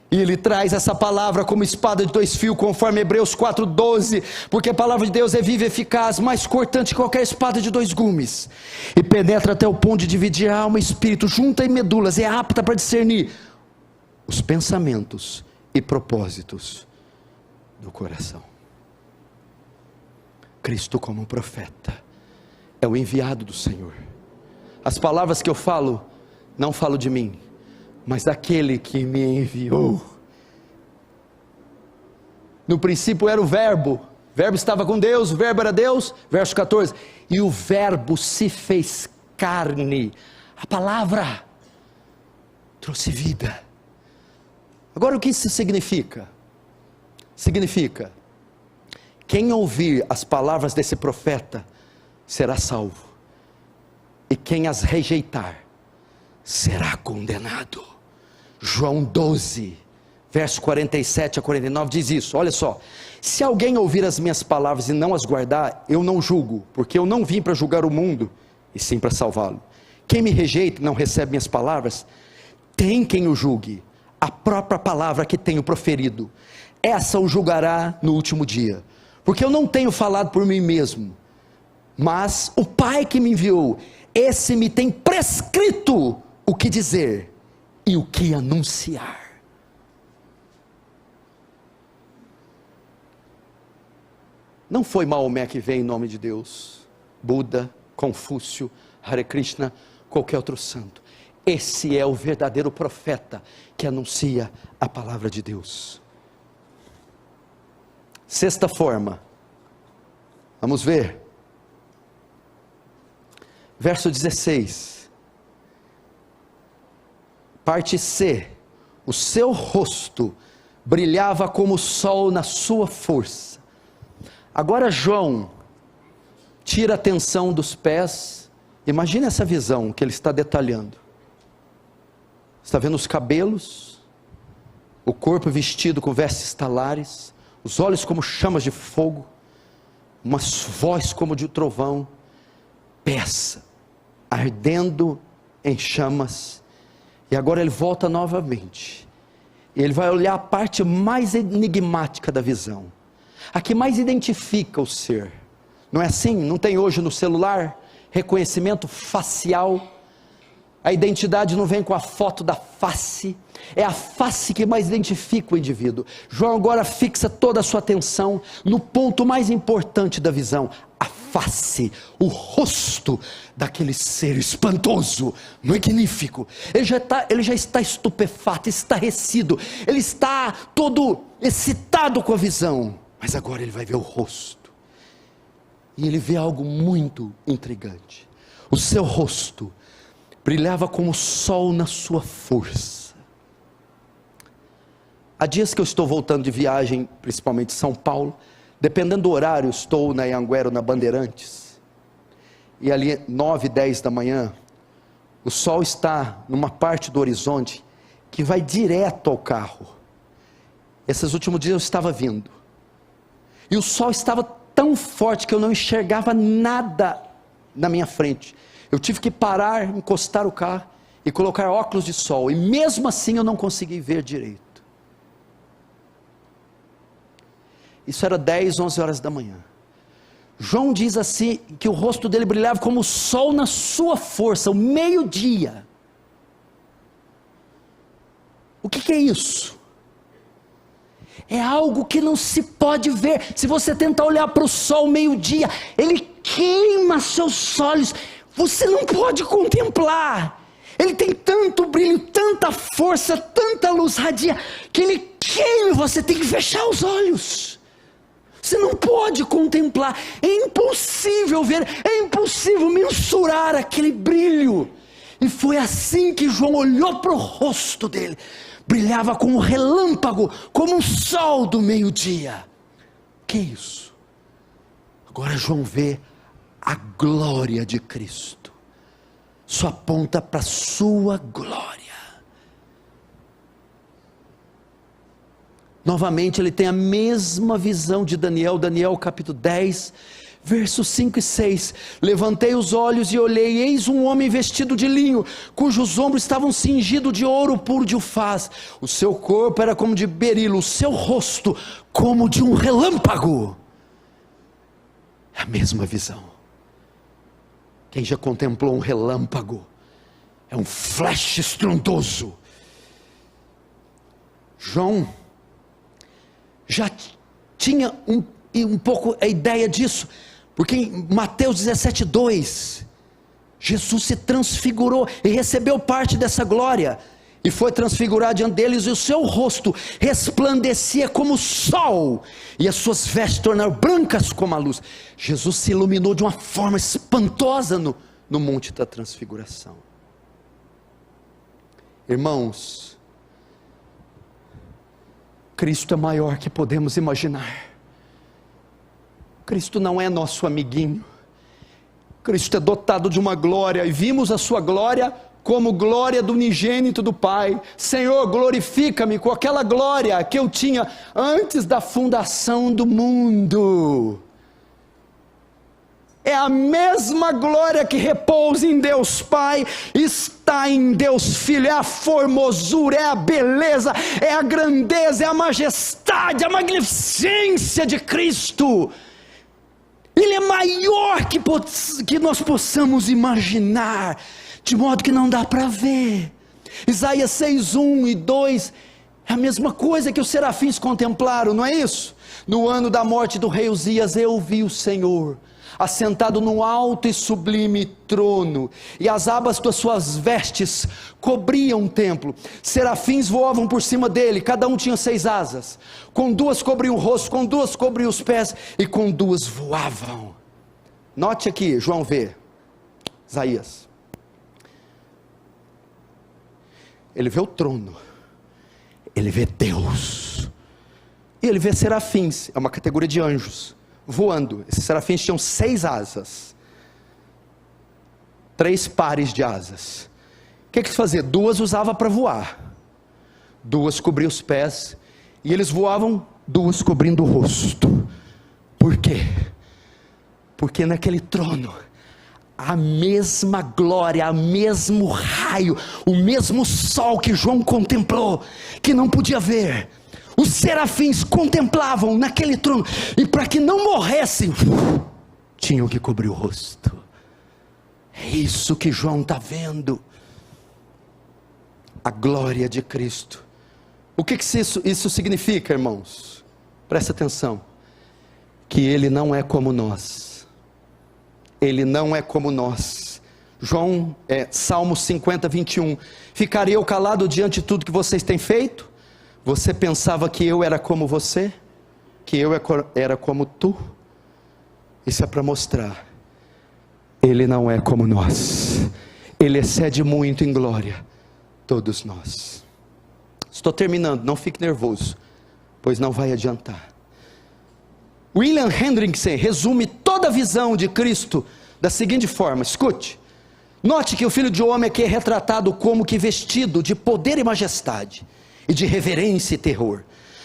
e ele traz essa palavra como espada de 2 fios, conforme Hebreus 4:12, porque a palavra de Deus é viva e eficaz, mais cortante que qualquer espada de 2 gumes, e penetra até o ponto de dividir a alma e espírito, junta e medulas, e é apta para discernir os pensamentos e propósitos do coração. Cristo como um profeta, é o enviado do Senhor. As palavras que eu falo, não falo de mim, mas daquele que me enviou. No princípio era o verbo estava com Deus, o verbo era Deus, verso 14, e o verbo se fez carne, a palavra trouxe vida. Agora o que isso significa? Significa, quem ouvir as palavras desse profeta, será salvo, e quem as rejeitar, será condenado. João 12, verso 47 a 49 diz isso, olha só: se alguém ouvir as minhas palavras e não as guardar, eu não julgo, porque eu não vim para julgar o mundo, e sim para salvá-lo. Quem me rejeita e não recebe minhas palavras, tem quem o julgue, a própria palavra que tenho proferido, essa o julgará no último dia, porque eu não tenho falado por mim mesmo, mas o Pai que me enviou, esse me tem prescrito o que dizer e o que anunciar. Não foi Maomé que veio em nome de Deus, Buda, Confúcio, Hare Krishna, qualquer outro santo. Esse é o verdadeiro profeta que anuncia a palavra de Deus. Sexta forma, vamos ver. Verso 16. Parte C. O seu rosto brilhava como o sol na sua força. Agora João tira a atenção dos pés. Imagine essa visão que ele está detalhando. Está vendo os cabelos, o corpo vestido com vestes talares, os olhos como chamas de fogo, uma voz como de trovão, pés ardendo em chamas. E agora ele volta novamente. E ele vai olhar a parte mais enigmática da visão, a que mais identifica o ser. Não é assim? Não tem hoje no celular reconhecimento facial? A identidade não vem com a foto da face, é a face que mais identifica o indivíduo. João agora fixa toda a sua atenção no ponto mais importante da visão: a face, o rosto daquele ser espantoso, magnífico. Ele já está estupefato, estarrecido, ele está todo excitado com a visão, mas agora ele vai ver o rosto, e ele vê algo muito intrigante. O seu rosto brilhava como o sol na sua força. Há dias que eu estou voltando de viagem, principalmente de São Paulo, dependendo do horário, estou na Anhanguera, na Bandeirantes, e ali 9, 10 da manhã, o sol está numa parte do horizonte que vai direto ao carro. Esses últimos dias eu estava vindo, e o sol estava tão forte que eu não enxergava nada na minha frente. Eu tive que parar, encostar o carro e colocar óculos de sol, e mesmo assim eu não consegui ver direito. Isso era 10, 11 horas da manhã. João diz assim, que o rosto dele brilhava como o sol na sua força, o meio-dia. O que é isso? É algo que não se pode ver. Se você tentar olhar para o sol meio-dia, ele queima seus olhos, você não pode contemplar. Ele tem tanto brilho, tanta força, tanta luz radia, que ele queima, você tem que fechar os olhos. Você não pode contemplar, é impossível ver, é impossível mensurar aquele brilho. E foi assim que João olhou para o rosto dele, brilhava como um relâmpago, como um sol do meio-dia. Que isso? Agora João vê a glória de Cristo, só aponta para a sua glória. Novamente ele tem a mesma visão de Daniel, Daniel capítulo 10, versos 5 e 6, levantei os olhos e olhei, eis um homem vestido de linho, cujos ombros estavam cingidos de ouro puro de ufaz, o seu corpo era como de berilo, o seu rosto como de um relâmpago. É a mesma visão. Quem já contemplou um relâmpago, é um flash estrondoso. João já tinha um pouco a ideia disso, porque em Mateus 17:2, Jesus se transfigurou e recebeu parte dessa glória, e foi transfigurado diante deles, e o seu rosto resplandecia como o sol, e as suas vestes tornaram brancas como a luz. Jesus se iluminou de uma forma espantosa no monte da transfiguração. Irmãos, Cristo é maior que podemos imaginar. Cristo não é nosso amiguinho. Cristo é dotado de uma glória, e vimos a sua glória como glória do unigênito do Pai. Senhor, glorifica-me com aquela glória que eu tinha antes da fundação do mundo. É a mesma glória que repousa em Deus Pai, está em Deus Filho. É a formosura, é a beleza, é a grandeza, é a majestade, a magnificência de Cristo. Ele é maior que nós possamos imaginar, de modo que não dá para ver. Isaías 6:1 e 2, é a mesma coisa que os serafins contemplaram, não é isso? No ano da morte do rei Uzias, eu vi o Senhor assentado num alto e sublime trono, e as abas das suas vestes cobriam o templo. Serafins voavam por cima dele, cada um tinha 6 asas, com 2 cobriam o rosto, com 2 cobriam os pés, e com 2 voavam. Note aqui, João vê Isaías. Ele vê o trono, ele vê Deus, e ele vê serafins, é uma categoria de anjos, voando. Esses serafins tinham 6 asas, 3 pares de asas. O que eles faziam? 2 usava para voar, 2 cobriam os pés, e eles voavam 2 cobrindo o rosto. Por quê? Porque naquele trono, a mesma glória, o mesmo raio, o mesmo sol que João contemplou, que não podia ver, os serafins contemplavam naquele trono, e para que não morressem, tinham que cobrir o rosto. É isso que João está vendo, a glória de Cristo. O que isso significa, irmãos? Presta atenção, que Ele não é como nós. Ele não é como nós. Salmo 50, 21. Ficarei eu calado diante de tudo que vocês têm feito? Você pensava que eu era como você? Que eu era como tu? Isso é para mostrar, Ele não é como nós. Ele excede muito em glória todos nós. Estou terminando, não fique nervoso, pois não vai adiantar. William Hendrickson resume toda a visão de Cristo da seguinte forma, escute. Note que o Filho de Homem aqui é retratado como que vestido de poder e majestade, e de reverência e terror.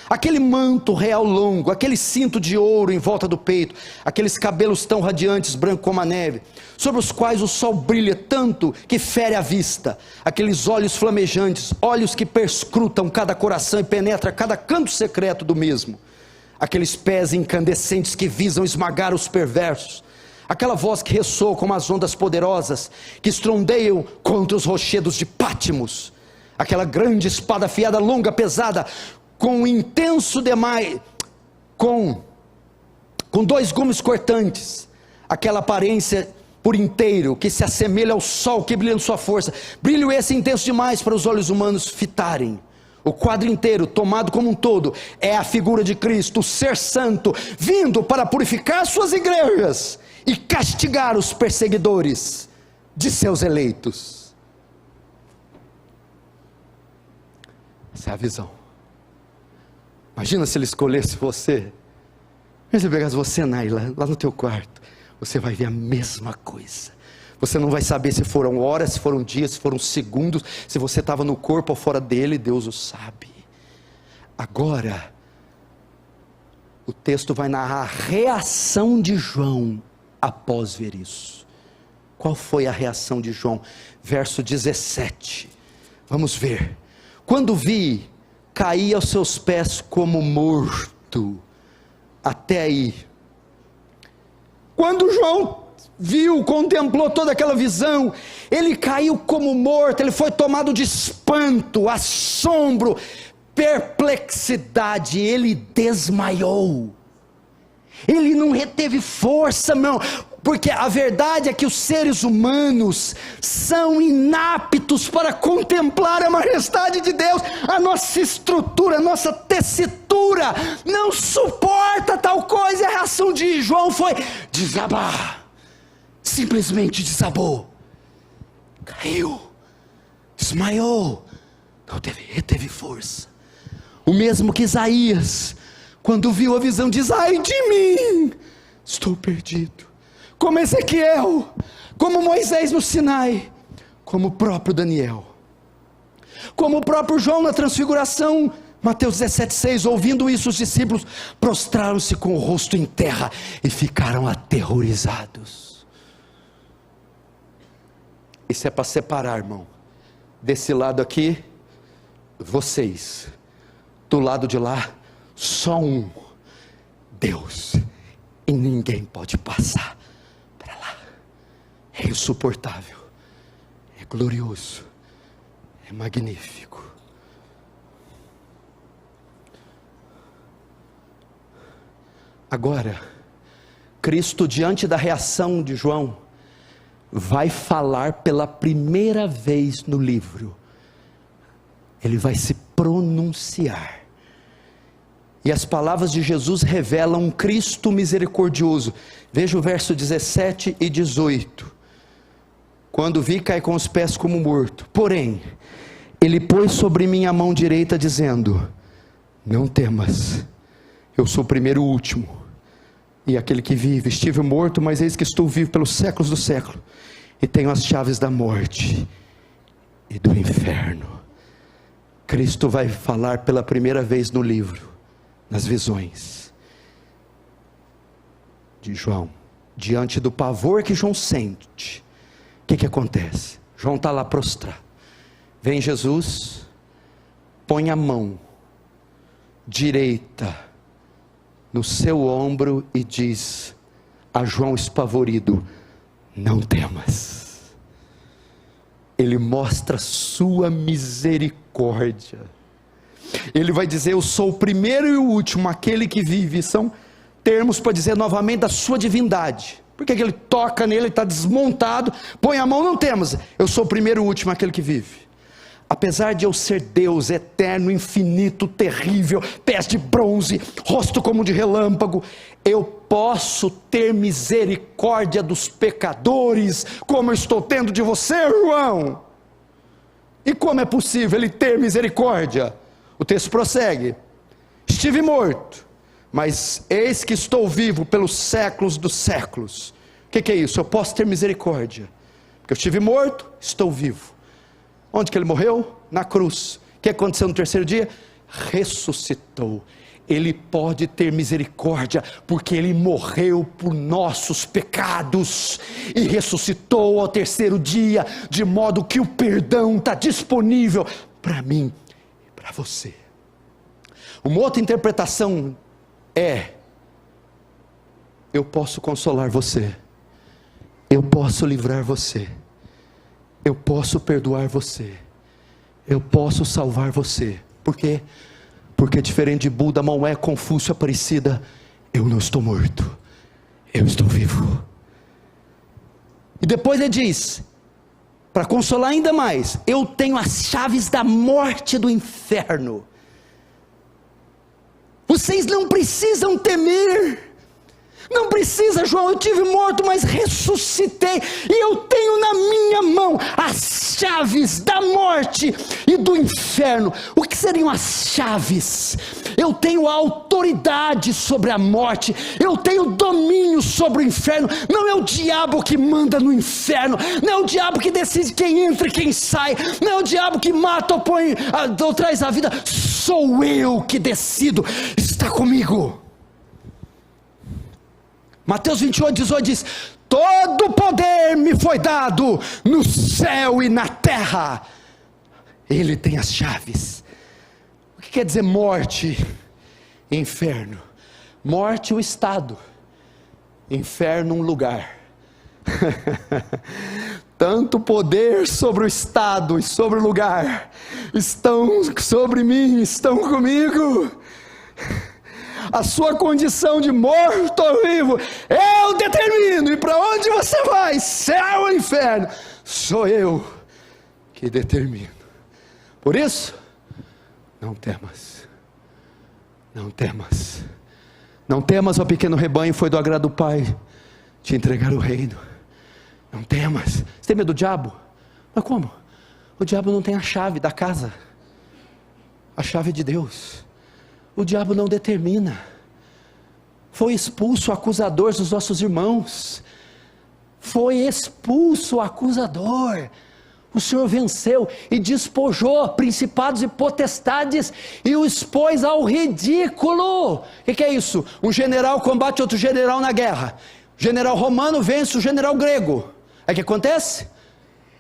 Aquele manto real longo, aquele cinto de ouro em volta do peito, aqueles cabelos tão radiantes, branco como a neve, sobre os quais o sol brilha tanto que fere a vista, aqueles olhos flamejantes, olhos que perscrutam cada coração e penetra cada canto secreto do mesmo, aqueles pés incandescentes que visam esmagar os perversos, aquela voz que ressoa como as ondas poderosas, que estrondeiam contra os rochedos de Pátmos, aquela grande espada afiada, longa, pesada, com intenso demais, com 2 gumes cortantes, aquela aparência por inteiro, que se assemelha ao sol que brilha em sua força, brilho esse intenso demais para os olhos humanos fitarem. O quadro inteiro, tomado como um todo, é a figura de Cristo, o ser santo, vindo para purificar suas igrejas, e castigar os perseguidores de seus eleitos. Essa é a visão. Imagina se Ele escolhesse você. Mas Ele pegasse você, Naila, lá no teu quarto, você vai ver a mesma coisa. Você não vai saber se foram horas, se foram dias, se foram segundos, se você estava no corpo ou fora dele, Deus o sabe. Agora, o texto vai narrar a reação de João após ver isso. Qual foi a reação de João? Verso 17, vamos ver. Quando vi, caí aos seus pés como morto. Até aí. Quando João viu, contemplou toda aquela visão, ele caiu como morto, ele foi tomado de espanto, assombro, perplexidade, ele desmaiou. Ele não reteve força, não, porque a verdade é que os seres humanos são inaptos para contemplar a majestade de Deus. A nossa estrutura, a nossa tessitura não suporta tal coisa. E a reação de João foi desabar, simplesmente desabou, caiu, desmaiou, não reteve força. O mesmo que Isaías, quando viu a visão, diz: ai de mim, estou perdido. Como Ezequiel, como Moisés no Sinai, como o próprio Daniel, como o próprio João na transfiguração. Mateus 17,6, ouvindo isso, os discípulos prostraram-se com o rosto em terra e ficaram aterrorizados. Isso é para separar, irmão. Desse lado aqui, vocês. Do lado de lá, só um, Deus. E ninguém pode passar para lá. É insuportável, é glorioso, é magnífico. Agora, Cristo, diante da reação de João, vai falar pela primeira vez no livro. Ele vai se pronunciar. E as palavras de Jesus revelam um Cristo misericordioso. Veja o verso 17 e 18. Quando vi, caí com os pés como morto. Porém, ele pôs sobre mim a mão direita, dizendo: não temas, eu sou o primeiro e o último, e aquele que vive. Estive morto, mas eis que estou vivo pelos séculos do século, e tenho as chaves da morte e do inferno. Cristo vai falar pela primeira vez no livro, nas visões de João, diante do pavor que João sente. O que acontece? João está lá prostrado, vem Jesus, põe a mão direita no seu ombro e diz a João espavorido: não temas. Ele mostra sua misericórdia. Ele vai dizer: eu sou o primeiro e o último, aquele que vive. São termos para dizer novamente da sua divindade. Porque que ele toca nele, ele está desmontado, põe a mão, não temas, eu sou o primeiro e o último, aquele que vive. Apesar de eu ser Deus eterno, infinito, terrível, pés de bronze, rosto como de relâmpago, eu posso ter misericórdia dos pecadores, como eu estou tendo de você, João. E como é possível ele ter misericórdia? O texto prossegue: estive morto, mas eis que estou vivo pelos séculos dos séculos. O que é isso? Eu posso ter misericórdia, porque eu estive morto, estou vivo. Onde que ele morreu? Na cruz. O que aconteceu no terceiro dia? Ressuscitou. Ele pode ter misericórdia, porque ele morreu por nossos pecados, e ressuscitou ao terceiro dia, de modo que o perdão está disponível para mim e para você. Uma outra interpretação é: eu posso consolar você, eu posso livrar você, eu posso perdoar você, eu posso salvar você. Por quê? Porque diferente de Buda, Maomé, Confúcio, Aparecida, eu não estou morto, eu estou vivo. E depois ele diz, para consolar ainda mais: eu tenho as chaves da morte e do inferno. Vocês não precisam temer. Não precisa, João, eu tive morto, mas ressuscitei, e eu tenho na minha mão as chaves da morte e do inferno. O que seriam as chaves? Eu tenho autoridade sobre a morte, eu tenho domínio sobre o inferno. Não é o diabo que manda no inferno, não é o diabo que decide quem entra e quem sai, não é o diabo que mata ou põe, ou traz a vida. Sou eu que decido. Está comigo. Mateus 28:18 diz: todo poder me foi dado no céu e na terra. Ele tem as chaves. O que quer dizer morte e inferno? Morte, o estado; inferno, um lugar. Tanto poder sobre o estado e sobre o lugar estão sobre mim, estão comigo. A sua condição de morto ou vivo, eu determino. E para onde você vai, céu ou inferno, sou eu que determino. Por isso, não temas, não temas, não temas, ó pequeno rebanho, foi do agrado do Pai te entregar o reino. Não temas. Você tem medo do diabo? Mas como? O diabo não tem a chave da casa, a chave é de Deus. O diabo não determina. Foi expulso o acusador dos nossos irmãos. Foi expulso o acusador. O Senhor venceu e despojou principados e potestades e o expôs ao ridículo. O que é isso? Um general combate outro general na guerra. O general romano vence o general grego. Aí o que acontece?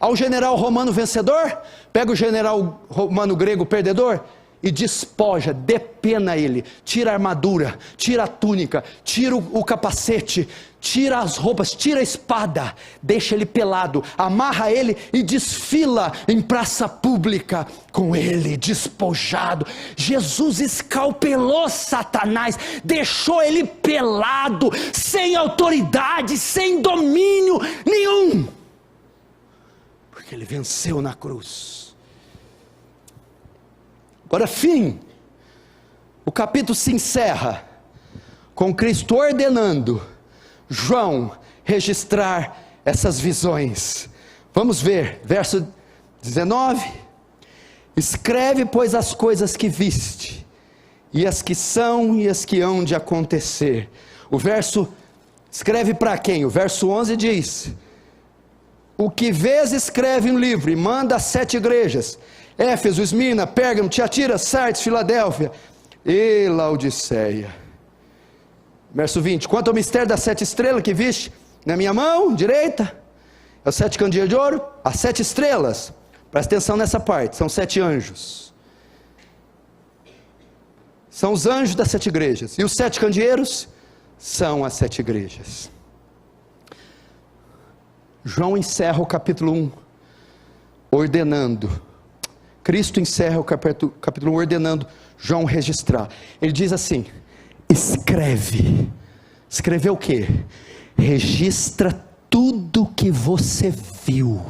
Ao general romano vencedor, pega o general romano grego perdedor e despoja, depena ele, tira a armadura, tira a túnica, tira o capacete, tira as roupas, tira a espada, deixa ele pelado, amarra ele e desfila em praça pública com ele despojado. Jesus escalpelou Satanás, deixou ele pelado, sem autoridade, sem domínio nenhum, porque ele venceu na cruz. Agora, fim, o capítulo se encerra com Cristo ordenando João registrar essas visões. Vamos ver, verso 19. Escreve, pois, as coisas que viste, e as que são e as que hão de acontecer. O verso, escreve para quem? O verso 11 diz: o que vês escreve um livro e manda às 7 igrejas: Éfeso, Esmirna, Pérgamo, Tiatira, Sardes, Filadélfia e Laodiceia. Verso 20: quanto ao mistério das 7 estrelas que viste na minha mão direita, é os 7 candeeiros de ouro, as 7 estrelas, presta atenção nessa parte, são 7 anjos, são os anjos das 7 igrejas, e os 7 candeeiros são as 7 igrejas. João encerra o capítulo 1, ordenando, Cristo encerra o capítulo 1 ordenando João registrar. Ele diz assim: escreve. Escrever o quê? Registra tudo que você viu.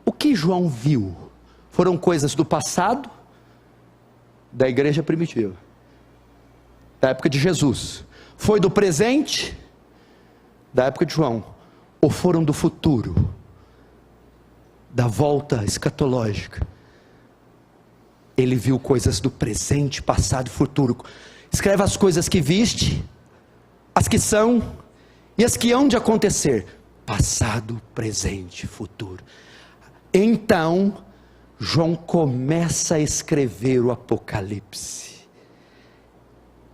O que João viu? Foram coisas do passado, da igreja primitiva, da época de Jesus. Foi do presente, da época de João, ou foram do futuro, da volta escatológica? Ele viu coisas do presente, passado e futuro. Escreve as coisas que viste, as que são e as que hão de acontecer, passado, presente e futuro. Então João começa a escrever o Apocalipse,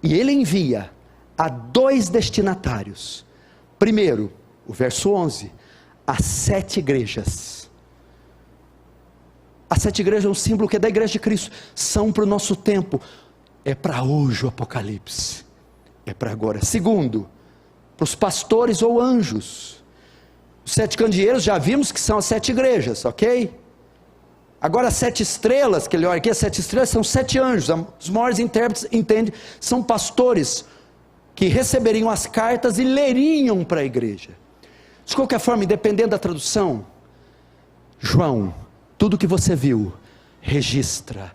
e ele envia a 2 destinatários. Primeiro, o verso 11, as 7 igrejas. As 7 igrejas é um símbolo que é da igreja de Cristo, são para o nosso tempo, é para hoje o Apocalipse, é para agora. Segundo, para os pastores ou anjos. Os 7 candeeiros já vimos que são as 7 igrejas, ok? Agora as 7 estrelas, que ele olha aqui, as 7 estrelas são 7 anjos. Os maiores intérpretes entendem, são pastores que receberiam as cartas e leriam para a igreja. De qualquer forma, independente da tradução, João, tudo que você viu, registra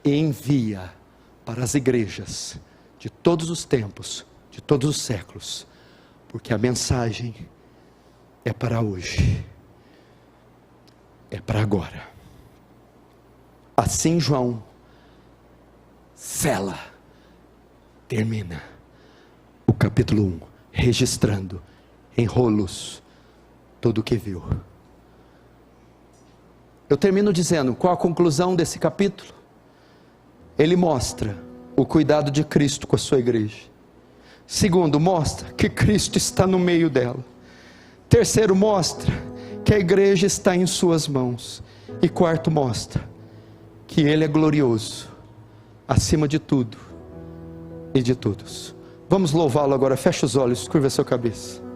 e envia para as igrejas de todos os tempos, de todos os séculos, porque a mensagem é para hoje, é para agora. Assim João sela, termina o capítulo 1, registrando em rolos tudo o que viu. Eu termino dizendo, qual a conclusão desse capítulo? Ele mostra o cuidado de Cristo com a sua igreja. Segundo, mostra que Cristo está no meio dela. Terceiro, mostra que a igreja está em suas mãos. E quarto, mostra que Ele é glorioso, acima de tudo e de todos. Vamos louvá-lo agora, fecha os olhos, curva a sua cabeça.